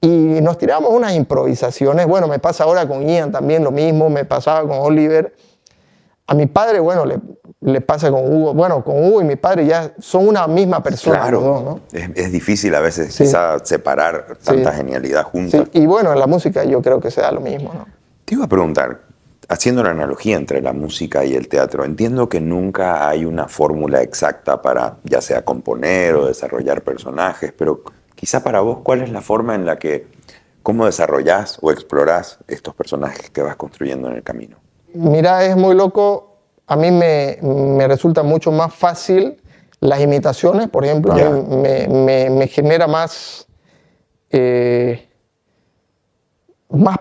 Speaker 1: y nos tirábamos unas improvisaciones. Bueno, me pasa ahora con Ian también lo mismo, me pasaba con Oliver. A mi padre, bueno, le pasa con Hugo. Bueno, con Hugo y mi padre ya son una misma persona.
Speaker 2: Claro,
Speaker 1: los dos, ¿no?
Speaker 2: Es difícil a veces quizá separar tanta genialidad juntas.
Speaker 1: Sí. Y bueno, en la música yo creo que se da lo mismo, ¿no?
Speaker 2: Te iba a preguntar, haciendo la analogía entre la música y el teatro, entiendo que nunca hay una fórmula exacta para ya sea componer o desarrollar personajes, pero quizá para vos, ¿cuál es la forma en la que, cómo desarrollás o explorás estos personajes que vas construyendo en el camino?
Speaker 1: mira, es muy loco. A mí me resulta mucho más fácil las imitaciones, por ejemplo. A mí me genera más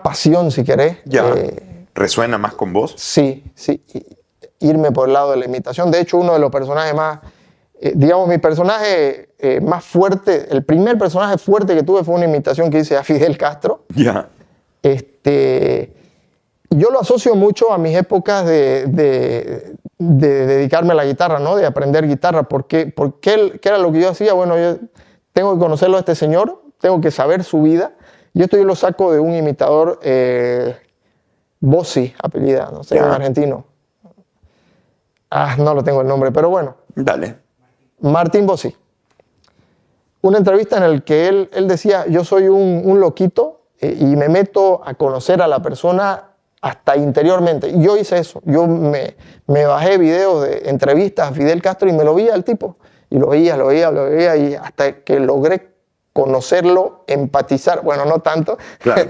Speaker 1: pasión, si querés.
Speaker 2: ¿Resuena más con vos?
Speaker 1: Sí. Irme por el lado de la imitación. De hecho, uno de los personajes más... digamos, mi personaje más fuerte, el primer personaje fuerte que tuve fue una imitación que hice a Fidel Castro. Yo lo asocio mucho a mis épocas de dedicarme a la guitarra, ¿no? De aprender guitarra. ¿Qué era lo que yo hacía? Bueno, yo tengo que conocerlo a este señor, tengo que saber su vida. Y esto yo lo saco de un imitador, Bossi, apellida, no sé, un argentino. No lo tengo el nombre, pero bueno.
Speaker 2: Dale.
Speaker 1: Martín Bossi. Una entrevista en la que él decía, yo soy un loquito y me meto a conocer a la persona hasta interiormente. Y yo hice eso. Yo me bajé videos de entrevistas a Fidel Castro y me lo veía al tipo. Y lo veía y hasta que logré conocerlo, empatizar. Bueno, no tanto.
Speaker 2: Claro.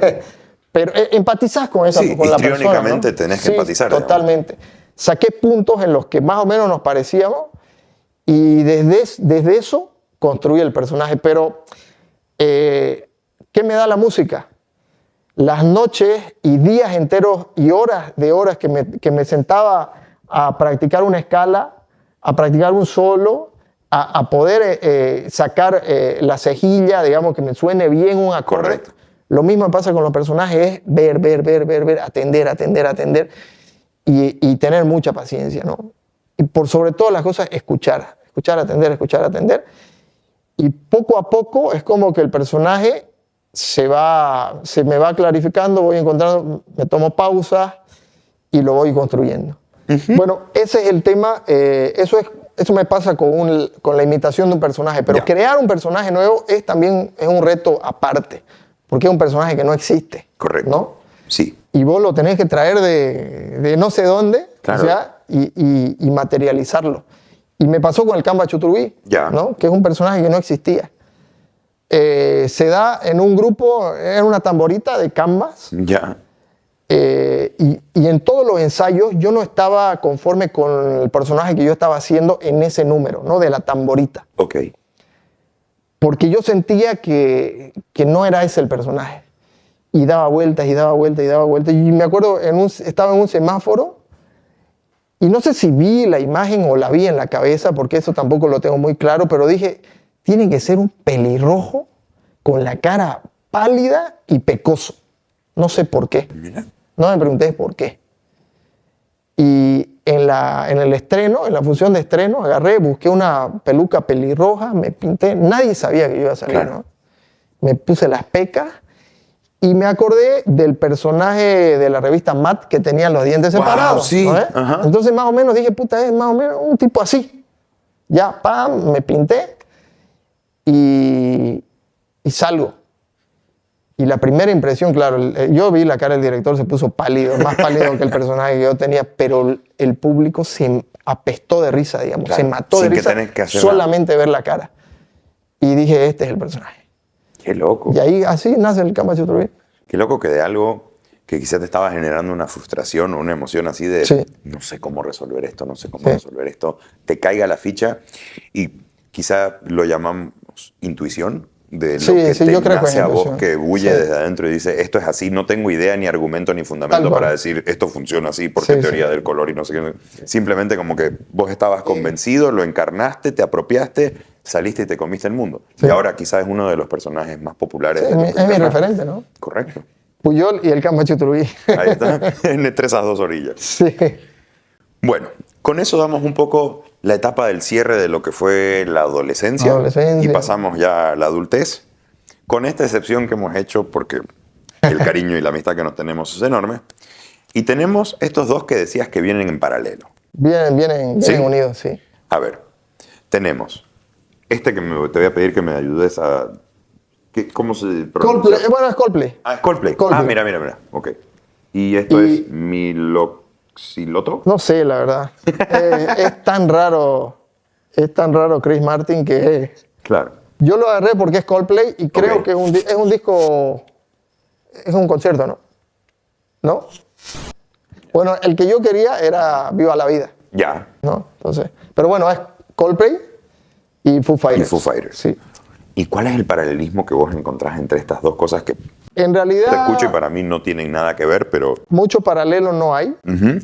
Speaker 1: Pero empatizás con esa con la persona, ¿no?
Speaker 2: Histriónicamente tenés que empatizar.
Speaker 1: Totalmente. Digamos. Saqué puntos en los que más o menos nos parecíamos y desde eso construí el personaje. Pero, ¿qué me da la música? Las noches y días enteros y horas que me sentaba a practicar una escala, a practicar un solo, a poder sacar la cejilla, digamos, que me suene bien un acorde.
Speaker 2: Correcto.
Speaker 1: Lo mismo pasa con los personajes, es ver, atender y tener mucha paciencia, ¿no? Y por sobre todas las cosas, escuchar, atender. Y poco a poco es como que el personaje se me va clarificando, voy encontrando, me tomo pausas y lo voy construyendo. Bueno, ese es el tema, eso me pasa con la imitación de un personaje, pero crear un personaje nuevo también es un reto aparte, porque es un personaje que no existe.
Speaker 2: Correcto.
Speaker 1: ¿No?
Speaker 2: Sí.
Speaker 1: Y vos lo tenés que traer de no sé dónde,
Speaker 2: claro.
Speaker 1: O sea, y materializarlo. Y me pasó con el Camba Chuturubí, ¿no? Que es un personaje que no existía. Se da en un grupo, en una tamborita de cambas. Y en todos los ensayos yo no estaba conforme con el personaje que yo estaba haciendo en ese número, ¿no? De la tamborita.
Speaker 2: Ok.
Speaker 1: Porque yo sentía que no era ese el personaje. Y daba vueltas. Y me acuerdo, estaba en un semáforo y no sé si vi la imagen o la vi en la cabeza, porque eso tampoco lo tengo muy claro, pero dije, tiene que ser un pelirrojo con la cara pálida y pecoso. No sé por qué.
Speaker 2: Mira.
Speaker 1: No me pregunté por qué. Y en el estreno, en la función de estreno, busqué una peluca pelirroja, me pinté. Nadie sabía que yo iba a salir, ¿no? Me puse las pecas y me acordé del personaje de la revista Matt que tenía los dientes separados.
Speaker 2: Sí.
Speaker 1: ¿No? Entonces más o menos dije, es más o menos un tipo así. Ya, me pinté y salgo. Y la primera impresión, claro, yo vi la cara del director, se puso pálido, más pálido que el personaje que yo tenía, pero el público se apestó de risa, digamos, se mató de risa solamente ver la cara. Y dije, este es el personaje.
Speaker 2: Qué loco.
Speaker 1: Y ahí así nace el Camba Chuturubí.
Speaker 2: Qué loco que de algo que quizás te estaba generando una frustración o una emoción así de no sé cómo resolver esto, te caiga la ficha y quizá lo llamamos intuición de lo que te nace a vos, que bulle desde adentro y dice, esto es así, no tengo idea ni argumento ni fundamento para decir esto funciona así porque teoría del color y no sé qué. Simplemente como que vos estabas convencido, lo encarnaste, te apropiaste, saliste y te comiste el mundo. Y ahora quizás es uno de los personajes más populares.
Speaker 1: Es mi referente, ¿no?
Speaker 2: Correcto.
Speaker 1: Puyol y el Camba Chuturubí.
Speaker 2: Ahí está, entre esas dos orillas.
Speaker 1: Sí.
Speaker 2: Bueno, con eso damos un poco la etapa del cierre de lo que fue la adolescencia. Y pasamos ya a la adultez, con esta excepción que hemos hecho porque el cariño y la amistad que nos tenemos es enorme. Y tenemos estos dos que decías que vienen en paralelo.
Speaker 1: Vienen unidos, sí.
Speaker 2: A ver, tenemos este que te voy a pedir que me ayudes a... ¿Cómo se pronuncia?
Speaker 1: Coldplay. Bueno, es Coldplay.
Speaker 2: Es Coldplay. Mira. Ok. ¿Y esto es Miloxiloto?
Speaker 1: No sé, la verdad. Es tan raro Chris Martin que...
Speaker 2: Claro.
Speaker 1: Yo lo agarré porque es Coldplay y creo que es un disco... Es un concierto, ¿no? ¿No? Bueno, el que yo quería era Viva la Vida,
Speaker 2: Ya.
Speaker 1: ¿no? Entonces, pero bueno, es Coldplay y Foo Fighters.
Speaker 2: Y Foo Fighters.
Speaker 1: Sí.
Speaker 2: ¿Y cuál es el paralelismo que vos encontrás entre estas dos cosas que
Speaker 1: En
Speaker 2: te
Speaker 1: realidad,
Speaker 2: escucho y para mí no tienen nada que ver, pero...
Speaker 1: mucho paralelo no hay,
Speaker 2: Ujú.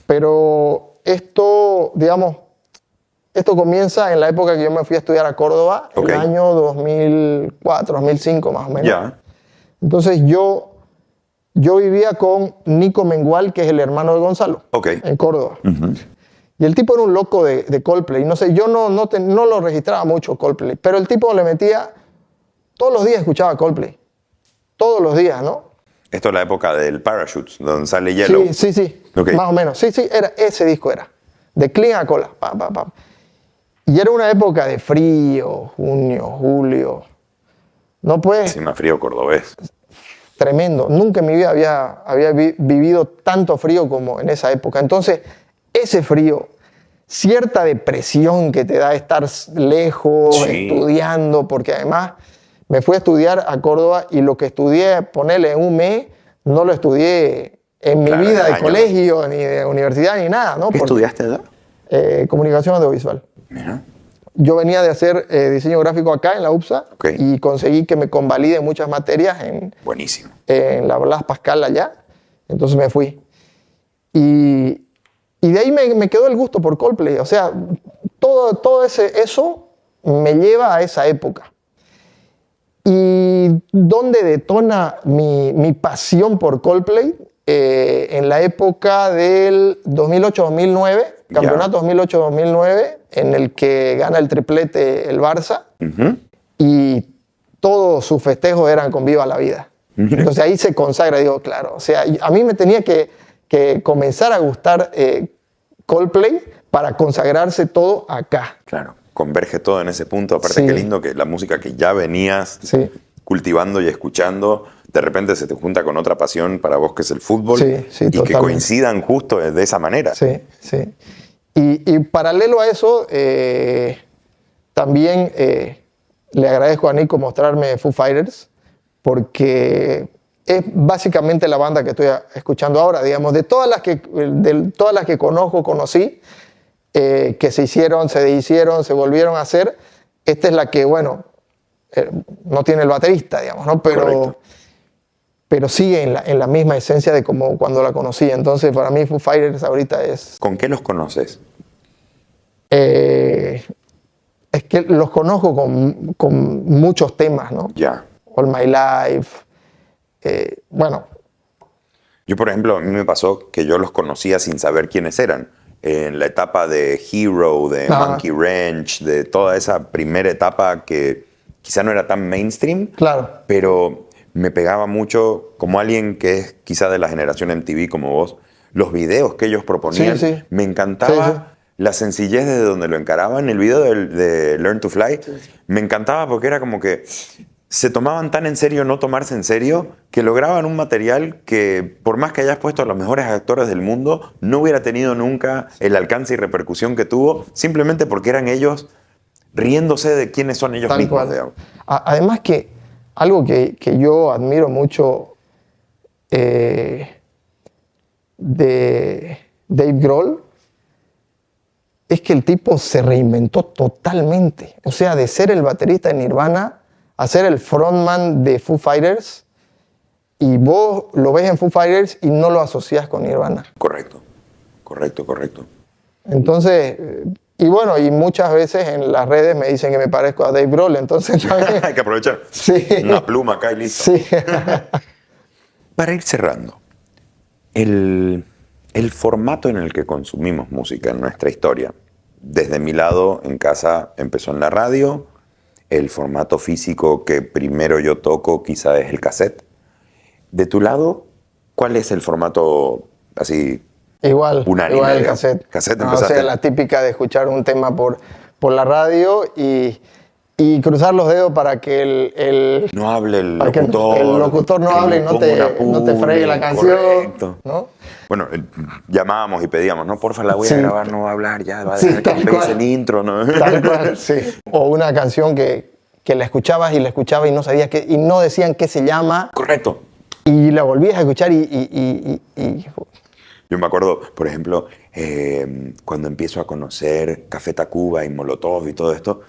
Speaker 1: pero esto, digamos, esto comienza en la época que yo me fui a estudiar a Córdoba,
Speaker 2: Ok.
Speaker 1: el año 2004, 2005 más o menos.
Speaker 2: Ya.
Speaker 1: Entonces yo vivía con Nico Mengual, que es el hermano de Gonzalo,
Speaker 2: Ok.
Speaker 1: en Córdoba.
Speaker 2: Ujú.
Speaker 1: Y el tipo era un loco de Coldplay. No sé, yo no lo registraba mucho Coldplay, pero el tipo le metía, todos los días escuchaba Coldplay. Todos los días, ¿no?
Speaker 2: Esto es la época del Parachutes, donde sale Yellow.
Speaker 1: Sí,
Speaker 2: Ok.
Speaker 1: más o menos. Sí, ese disco era. De Clean a Cola. Pa, pa, pa. Y era una época de frío, junio, julio. No puedes,
Speaker 2: Encima frío cordobés.
Speaker 1: tremendo. Nunca en mi vida había vivido tanto frío como en esa época. Entonces, ese frío, cierta depresión que te da estar lejos,
Speaker 2: Sí.
Speaker 1: estudiando, porque además me fui a estudiar a Córdoba y lo que estudié, ponerle en un mes, no lo estudié en mi
Speaker 2: Claro,
Speaker 1: vida de
Speaker 2: años.
Speaker 1: colegio, ni de universidad, ni nada, ¿no?
Speaker 2: ¿Qué
Speaker 1: Porque,
Speaker 2: estudiaste allá?
Speaker 1: comunicación audiovisual.
Speaker 2: Mira.
Speaker 1: Yo venía de hacer diseño gráfico acá en la UPSA
Speaker 2: Ok.
Speaker 1: y conseguí que me convalide muchas materias
Speaker 2: Buenísimo.
Speaker 1: en la Blas Pascal allá. Entonces me fui. Y de ahí me quedó el gusto por Coldplay. O sea, todo eso me lleva a esa época. Y donde detona mi pasión por Coldplay, en la época del 2008-2009, campeonato 2008-2009, en el que gana el triplete el Barça,
Speaker 2: Ujú.
Speaker 1: y todos sus festejos eran con Viva la Vida. Entonces ahí se consagra, digo, claro, o sea, a mí me tenía que comenzar a gustar Coldplay para consagrarse todo acá.
Speaker 2: Claro. Converge todo en ese punto. Aparte,
Speaker 1: Sí.
Speaker 2: qué lindo que la música que ya venías
Speaker 1: Sí.
Speaker 2: cultivando y escuchando, de repente se te junta con otra pasión para vos que es el fútbol.
Speaker 1: Sí, sí,
Speaker 2: y que
Speaker 1: totalmente.
Speaker 2: coincidan justo de esa manera.
Speaker 1: Sí, sí. Y paralelo a eso, también le agradezco a Nico mostrarme Foo Fighters, porque es básicamente la banda que estoy escuchando ahora, digamos, de todas las que conocí, que se hicieron, se deshicieron, se volvieron a hacer, esta es la que, bueno, no tiene el baterista, digamos, ¿no?
Speaker 2: Correcto.
Speaker 1: Pero sigue en la misma esencia de como cuando la conocí. Entonces, para mí Foo Fighters ahorita es...
Speaker 2: ¿Con qué los conoces?
Speaker 1: Es que los conozco con muchos temas, ¿no?
Speaker 2: Ya.
Speaker 1: All My Life. Bueno,
Speaker 2: Yo, por ejemplo, a mí me pasó que yo los conocía sin saber quiénes eran. En la etapa de Hero, de
Speaker 1: Ah.
Speaker 2: Monkey Wrench, de toda esa primera etapa que quizá no era tan mainstream,
Speaker 1: claro.
Speaker 2: pero me pegaba mucho, como alguien que es quizá de la generación MTV como vos, los videos que ellos proponían.
Speaker 1: Sí, sí.
Speaker 2: Me encantaba
Speaker 1: Sí, sí.
Speaker 2: la sencillez desde donde lo encaraban. El video de Learn to Fly me encantaba porque era como que se tomaban tan en serio no tomarse en serio que lograban un material que, por más que hayas puesto a los mejores actores del mundo, no hubiera tenido nunca el alcance y repercusión que tuvo, simplemente porque eran ellos riéndose de quiénes son ellos
Speaker 1: Tal
Speaker 2: mismos.
Speaker 1: cual.
Speaker 2: Digamos.
Speaker 1: Además que algo que yo admiro mucho de Dave Grohl es que el tipo se reinventó totalmente. O sea, de ser el baterista de Nirvana a ser el frontman de Foo Fighters, y vos lo ves en Foo Fighters y no lo asocias con Nirvana.
Speaker 2: Correcto, correcto, correcto.
Speaker 1: Entonces, y bueno, y muchas veces en las redes me dicen que me parezco a Dave Grohl, entonces también...
Speaker 2: Hay que aprovechar.
Speaker 1: Sí.
Speaker 2: Una pluma acá y listo.
Speaker 1: Sí.
Speaker 2: Para ir cerrando, el formato en el que consumimos música en nuestra historia, desde mi lado en casa empezó en la radio, el formato físico que primero yo toco quizá es el cassette. De tu lado, ¿cuál es el formato así
Speaker 1: Igual
Speaker 2: unánime?
Speaker 1: el
Speaker 2: digamos?
Speaker 1: cassette.
Speaker 2: Cassette
Speaker 1: O
Speaker 2: empezaste.
Speaker 1: sea, la típica de escuchar un tema por la radio y cruzar los dedos para que el
Speaker 2: No hable el
Speaker 1: para que
Speaker 2: locutor.
Speaker 1: el locutor no
Speaker 2: que
Speaker 1: hable
Speaker 2: le
Speaker 1: y no
Speaker 2: ponga
Speaker 1: te,
Speaker 2: una
Speaker 1: no te fregue la
Speaker 2: publi,
Speaker 1: canción.
Speaker 2: correcto.
Speaker 1: ¿No?
Speaker 2: Bueno, llamábamos y pedíamos, no, porfa, la voy a
Speaker 1: Sí.
Speaker 2: grabar, no va a hablar, ya va a
Speaker 1: Sí,
Speaker 2: dejar que
Speaker 1: tal
Speaker 2: empiece
Speaker 1: cual.
Speaker 2: el intro, ¿no?
Speaker 1: Tal cual, sí. O una canción que la escuchabas y no sabías y no decían qué se llama
Speaker 2: Correcto.
Speaker 1: y la volvías a escuchar y
Speaker 2: Yo me acuerdo, por ejemplo, cuando empiezo a conocer Café Tacuba y Molotov y todo esto,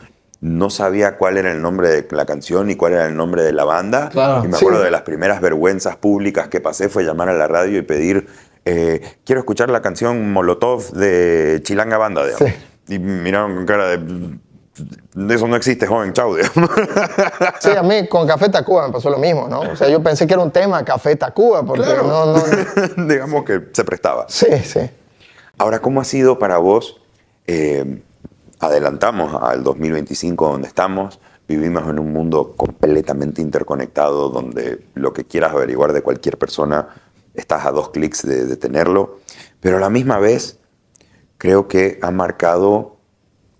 Speaker 2: no sabía cuál era el nombre de la canción y cuál era el nombre de la banda.
Speaker 1: Claro,
Speaker 2: y me acuerdo
Speaker 1: sí.
Speaker 2: de las primeras vergüenzas públicas que pasé fue llamar a la radio y pedir, quiero escuchar la canción Molotov de Chilanga Banda, digamos.
Speaker 1: Sí.
Speaker 2: Y miraron con cara de eso no existe, joven, chau, digamos.
Speaker 1: Sí, a mí con Café Tacuba me pasó lo mismo, ¿no? O sea, yo pensé que era un tema Café Tacuba, porque
Speaker 2: Claro.
Speaker 1: no.
Speaker 2: Digamos que se prestaba.
Speaker 1: Sí, sí.
Speaker 2: Ahora, ¿cómo ha sido para vos? Adelantamos al 2025 donde estamos, vivimos en un mundo completamente interconectado donde lo que quieras averiguar de cualquier persona estás a 2 clics de tenerlo, pero a la misma vez creo que ha marcado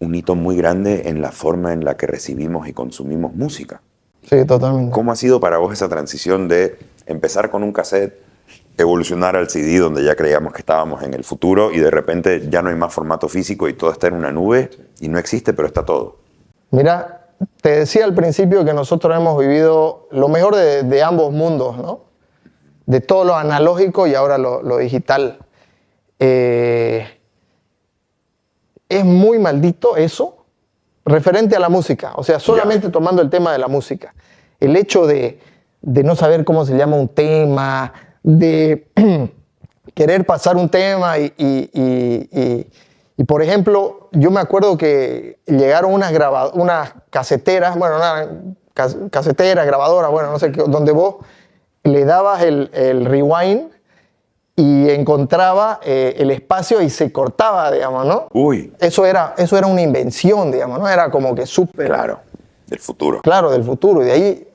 Speaker 2: un hito muy grande en la forma en la que recibimos y consumimos música.
Speaker 1: Sí, totalmente.
Speaker 2: ¿Cómo ha sido para vos esa transición de empezar con un cassette, evolucionar al CD donde ya creíamos que estábamos en el futuro y de repente ya no hay más formato físico y todo está en una nube y no existe, pero está todo?
Speaker 1: Mira, te decía al principio que nosotros hemos vivido lo mejor de ambos mundos, ¿no? De todo lo analógico y ahora lo digital. Es muy maldito eso referente a la música. O sea, solamente tomando el tema de la música. El hecho de no saber cómo se llama un tema, de querer pasar un tema y, por ejemplo, yo me acuerdo que llegaron unas caseteras, bueno, caseteras, grabadoras, bueno, no sé qué, donde vos le dabas el rewind y encontraba el espacio y se cortaba, digamos, ¿no?
Speaker 2: Uy.
Speaker 1: Eso era una invención, digamos, ¿no? Era como que súper...
Speaker 2: Claro, del futuro.
Speaker 1: Claro, del futuro. Y de ahí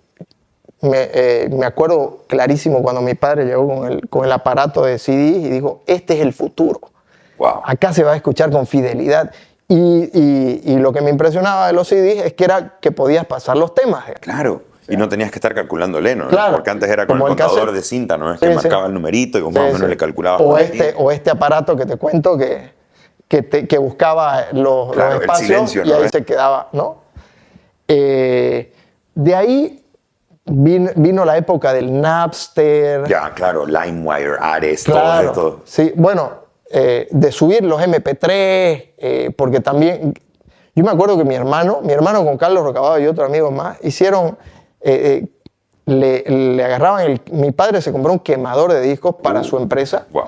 Speaker 1: me acuerdo clarísimo cuando mi padre llegó con el aparato de CD y dijo, este es el futuro.
Speaker 2: Wow.
Speaker 1: Acá se va a escuchar con fidelidad. Y lo que me impresionaba de los CDs es que podías pasar los temas. Digamos.
Speaker 2: Claro. Y no tenías que estar calculándole, ¿no?
Speaker 1: Claro.
Speaker 2: Porque antes era con
Speaker 1: Como
Speaker 2: el
Speaker 1: el
Speaker 2: contador
Speaker 1: cassette.
Speaker 2: de cinta, ¿no? Es
Speaker 1: Sí,
Speaker 2: que
Speaker 1: sí.
Speaker 2: marcaba el numerito y más o menos le calculabas.
Speaker 1: O este aparato que te cuento que buscaba los
Speaker 2: Claro, el
Speaker 1: espacios
Speaker 2: silencio,
Speaker 1: y
Speaker 2: ¿no?
Speaker 1: ahí se quedaba, ¿no? De ahí vino la época del Napster.
Speaker 2: Ya, claro, LimeWire, Ares,
Speaker 1: Claro,
Speaker 2: todo esto.
Speaker 1: sí, bueno, de subir los MP3, porque también, yo me acuerdo que mi hermano con Carlos Rocabado y otro amigo más, hicieron, le agarraban, mi padre se compró un quemador de discos para su empresa,
Speaker 2: Wow.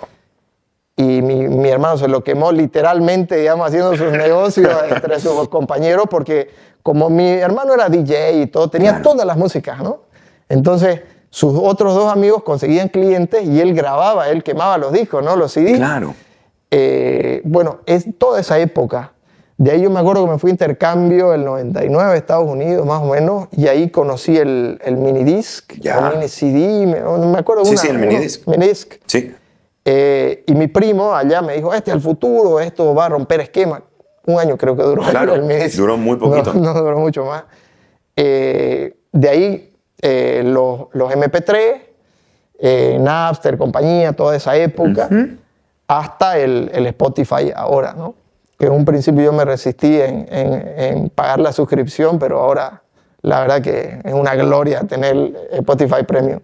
Speaker 1: y mi hermano se lo quemó literalmente, digamos, haciendo sus negocios entre sus compañeros, porque como mi hermano era DJ y todo, tenía todas las músicas, ¿no? Entonces, sus otros 2 amigos conseguían clientes y él grababa, él quemaba los discos, ¿no? Los CDs.
Speaker 2: Claro.
Speaker 1: Bueno, es toda esa época. De ahí yo me acuerdo que me fui a intercambio el 99 a Estados Unidos, más o menos, y ahí conocí el minidisc,
Speaker 2: Ya.
Speaker 1: el mini CD, no me acuerdo.
Speaker 2: Sí, sí, el minidisc.
Speaker 1: Minidisc.
Speaker 2: Sí.
Speaker 1: Y mi primo allá me dijo, este es el futuro, esto va a romper esquema. 1 año creo que duró
Speaker 2: Claro,
Speaker 1: el minidisc.
Speaker 2: duró muy poquito.
Speaker 1: No duró mucho más. De ahí los MP3, Napster, compañía, toda esa época, hasta el Spotify ahora, ¿no? Que en un principio yo me resistí en pagar la suscripción, pero ahora la verdad que es una gloria tener Spotify Premium.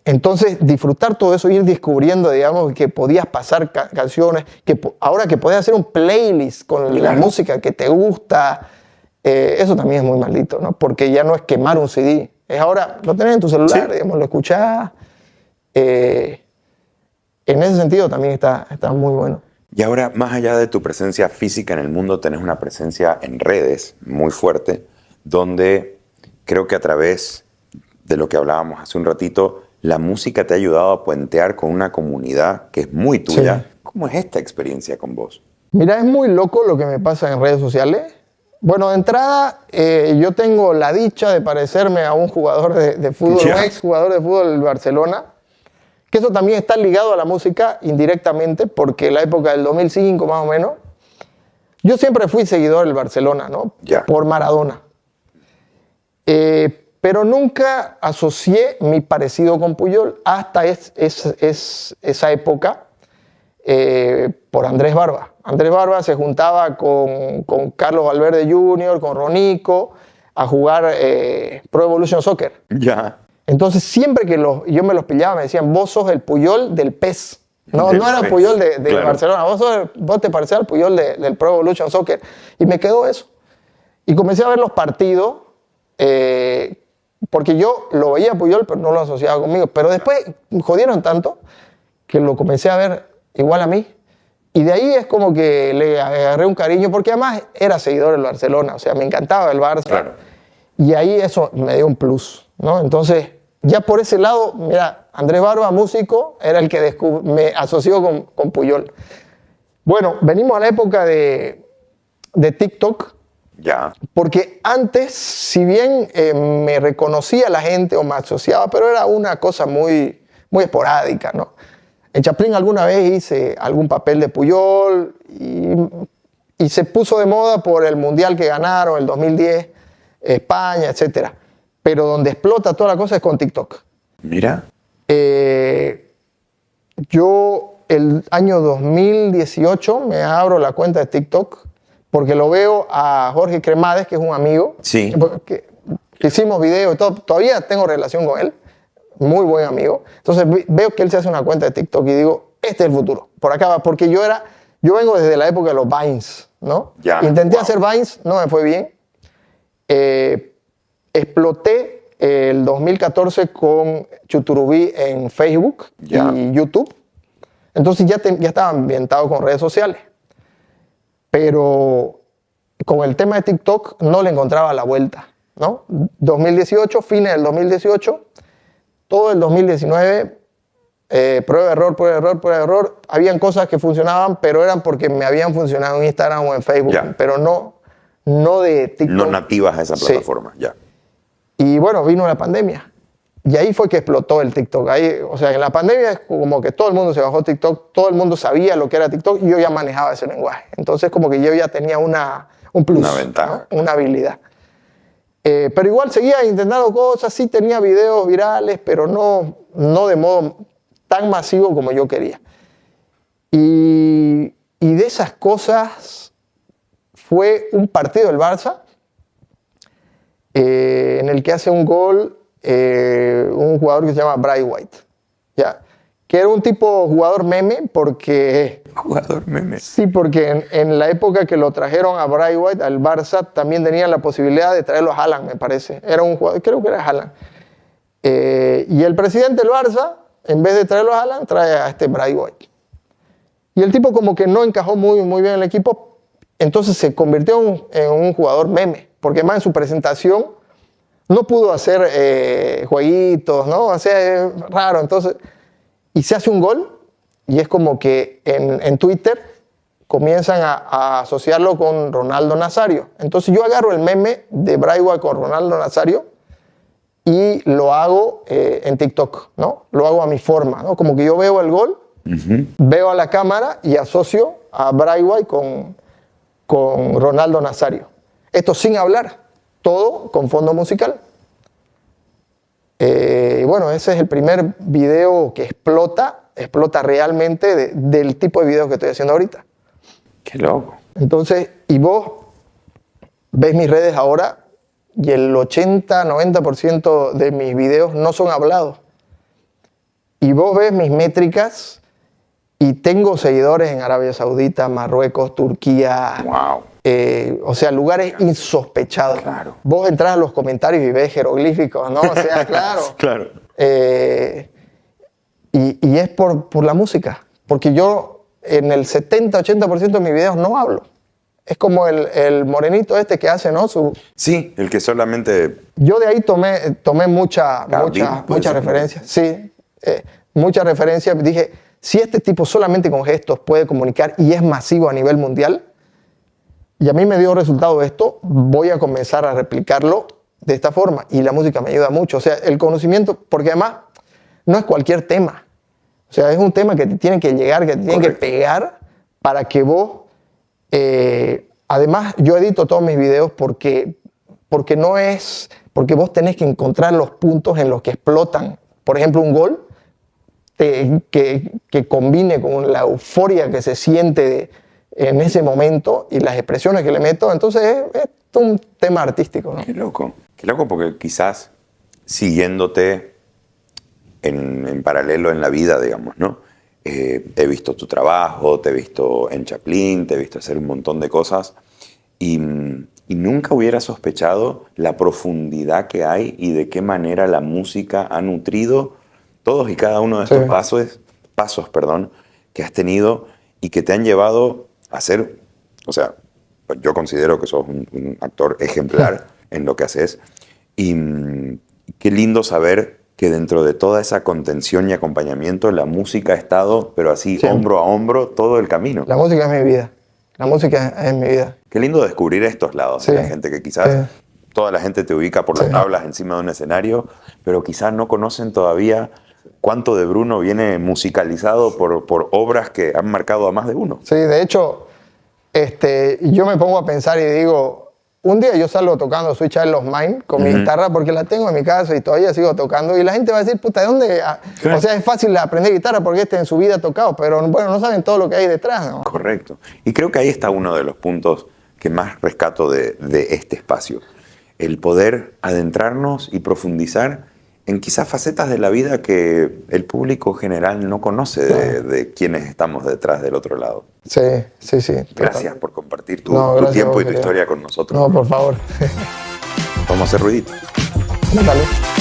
Speaker 1: Entonces, disfrutar todo eso, ir descubriendo, digamos, que podías pasar canciones, ahora que podés hacer un playlist con la música que te gusta, eso también es muy maldito, ¿no? Porque ya no es quemar un CD, es ahora, lo tenés en tu celular, digamos, lo escuchás. En ese sentido también está muy bueno.
Speaker 2: Y ahora, más allá de tu presencia física en el mundo, tenés una presencia en redes muy fuerte, donde creo que a través de lo que hablábamos hace un ratito, la música te ha ayudado a puentear con una comunidad que es muy tuya.
Speaker 1: Sí.
Speaker 2: ¿Cómo es esta experiencia con vos?
Speaker 1: Mira, es muy loco lo que me pasa en redes sociales. Bueno, de entrada, yo tengo la dicha de parecerme a un jugador de fútbol, un ex jugador de fútbol del Barcelona, que eso también está ligado a la música indirectamente, porque en la época del 2005 más o menos, yo siempre fui seguidor del Barcelona, ¿no?
Speaker 2: Ya.
Speaker 1: Por Maradona. Pero nunca asocié mi parecido con Puyol hasta esa época por Andrés Barba. Andrés Barba se juntaba con Carlos Valverde Jr., con Ronico, a jugar Pro Evolution Soccer.
Speaker 2: Ya.
Speaker 1: Entonces, siempre que yo me los pillaba, me decían, vos sos el Puyol del PES. No, no era
Speaker 2: sí,
Speaker 1: Puyol de
Speaker 2: claro.
Speaker 1: Barcelona. Vos te parecías al Puyol del Pro Evolution Soccer. Y me quedó eso. Y comencé a ver los partidos, porque yo lo veía a Puyol, pero no lo asociaba conmigo. Pero después jodieron tanto que lo comencé a ver igual a mí. Y de ahí es como que le agarré un cariño, porque además era seguidor del Barcelona. O sea, me encantaba el Barça.
Speaker 2: Claro.
Speaker 1: Y ahí eso me dio un plus, ¿no? Entonces, ya por ese lado, mira, Andrés Barba, músico, era el que me asoció con Puyol. Bueno, venimos a la época de TikTok,
Speaker 2: Ya.
Speaker 1: porque antes, si bien me reconocía la gente o me asociaba, pero era una cosa muy, muy esporádica, ¿no? En Chaplin alguna vez hice algún papel de Puyol y se puso de moda por el Mundial que ganaron, el 2010, España, etc. Pero donde explota toda la cosa es con TikTok.
Speaker 2: Mira.
Speaker 1: Yo el año 2018 me abro la cuenta de TikTok porque lo veo a Jorge Cremades, que es un amigo.
Speaker 2: Sí.
Speaker 1: Que hicimos videos y todo. Todavía tengo relación con él. Muy buen amigo. Entonces veo que él se hace una cuenta de TikTok y digo, este es el futuro. Por acá va. Porque yo vengo desde la época de los Vines, ¿no?
Speaker 2: Ya,
Speaker 1: Intenté
Speaker 2: wow.
Speaker 1: hacer Vines, no me fue bien. Exploté el 2014 con Chuturubí en Facebook
Speaker 2: Ya.
Speaker 1: y YouTube. Entonces ya estaba ambientado con redes sociales. Pero con el tema de TikTok no le encontraba la vuelta, ¿no? 2018, fines del 2018, todo el 2019, prueba, error. Habían cosas que funcionaban, pero eran porque me habían funcionado en Instagram o en Facebook,
Speaker 2: Ya.
Speaker 1: pero no de TikTok.
Speaker 2: No nativas a esa
Speaker 1: Sí.
Speaker 2: plataforma, ya.
Speaker 1: Y bueno, vino la pandemia. Y ahí fue que explotó el TikTok. Ahí, o sea, en la pandemia es como que todo el mundo se bajó TikTok, todo el mundo sabía lo que era TikTok y yo ya manejaba ese lenguaje. Entonces como que yo ya tenía un plus,
Speaker 2: Una ventaja.
Speaker 1: ¿no? Una habilidad. Pero igual seguía intentando cosas, sí tenía videos virales, pero no de modo tan masivo como yo quería. Y de esas cosas fue un partido del Barça en el que hace un gol un jugador que se llama Bray White, ¿ya? Que era un tipo jugador meme porque...
Speaker 2: Jugador meme.
Speaker 1: Sí, porque en la época que lo trajeron a Bray White, al Barça, también tenían la posibilidad de traerlo a Haaland, me parece. Era un jugador, creo que era Haaland. Y el presidente del Barça, en vez de traerlo a Haaland, trae a este Bray White. Y el tipo como que no encajó muy bien en el equipo, entonces se convirtió en un jugador meme, porque más en su presentación no pudo hacer jueguitos, ¿no? O sea, es raro. Entonces, y se hace un gol y es como que en Twitter comienzan a asociarlo con Ronaldo Nazario. Entonces yo agarro el meme de Bray White con Ronaldo Nazario y lo hago en TikTok, ¿no? Lo hago a mi forma, ¿no? Como que yo veo el gol, veo a la cámara y asocio a Bray White con Ronaldo Nazario. Esto sin hablar, todo con fondo musical. Bueno, ese es el primer video que explota realmente del tipo de videos que estoy haciendo ahorita.
Speaker 2: Qué loco.
Speaker 1: Entonces, y vos ves mis redes ahora y el 80-90% de mis videos no son hablados. Y vos ves mis métricas y tengo seguidores en Arabia Saudita, Marruecos, Turquía.
Speaker 2: Wow.
Speaker 1: O sea, lugares insospechados.
Speaker 2: Claro.
Speaker 1: Vos entras a los comentarios y ves jeroglíficos, ¿no? O sea, claro.
Speaker 2: Claro.
Speaker 1: Y es por la música. Porque yo en el 70-80% de mis videos no hablo. Es como el morenito este que hace, ¿no?
Speaker 2: Sí, el que solamente...
Speaker 1: Yo de ahí tomé muchas referencias. Sí, muchas referencias. Dije, si este tipo solamente con gestos puede comunicar y es masivo a nivel mundial, y a mí me dio resultado esto, voy a comenzar a replicarlo de esta forma. Y la música me ayuda mucho. O sea, el conocimiento, porque además no es cualquier tema. O sea, es un tema que te tiene que llegar, que te tiene que pegar para que vos... además, yo edito todos mis videos porque vos tenés que encontrar los puntos en los que explotan. Por ejemplo, un gol que combine con la euforia que se siente en ese momento y las expresiones que le meto. Entonces es un tema artístico, ¿no?
Speaker 2: Qué loco. Qué loco porque quizás siguiéndote en paralelo en la vida, digamos, ¿no? he visto tu trabajo, te he visto en Chaplin, te he visto hacer un montón de cosas y nunca hubiera sospechado la profundidad que hay y de qué manera la música ha nutrido todos y cada uno de estos pasos, que has tenido y que te han llevado a ser, o sea, yo considero que sos un actor ejemplar en lo que haces y qué lindo saber que dentro de toda esa contención y acompañamiento la música ha estado, pero así hombro a hombro, todo el camino.
Speaker 1: La música es mi vida. La música es mi vida.
Speaker 2: Qué lindo descubrir estos lados de la gente que quizás toda la gente te ubica por las tablas encima de un escenario, pero quizás no conocen todavía cuánto de Bruno viene musicalizado por obras que han marcado a más de uno.
Speaker 1: Sí, de hecho, yo me pongo a pensar y digo, un día yo salgo tocando Sweet Child of Mine con mi guitarra porque la tengo en mi casa y todavía sigo tocando y la gente va a decir, puta, ¿de dónde? O sea, es fácil aprender guitarra porque en su vida ha tocado, pero bueno, no saben todo lo que hay detrás, ¿no?
Speaker 2: Correcto. Y creo que ahí está uno de los puntos que más rescato de este espacio. El poder adentrarnos y profundizar en quizás facetas de la vida que el público general no conoce de quienes estamos detrás del otro lado.
Speaker 1: Sí.
Speaker 2: Gracias por compartir tu tiempo y tu historia con nosotros.
Speaker 1: No, por favor.
Speaker 2: Vamos a hacer ruidito.
Speaker 1: Dale.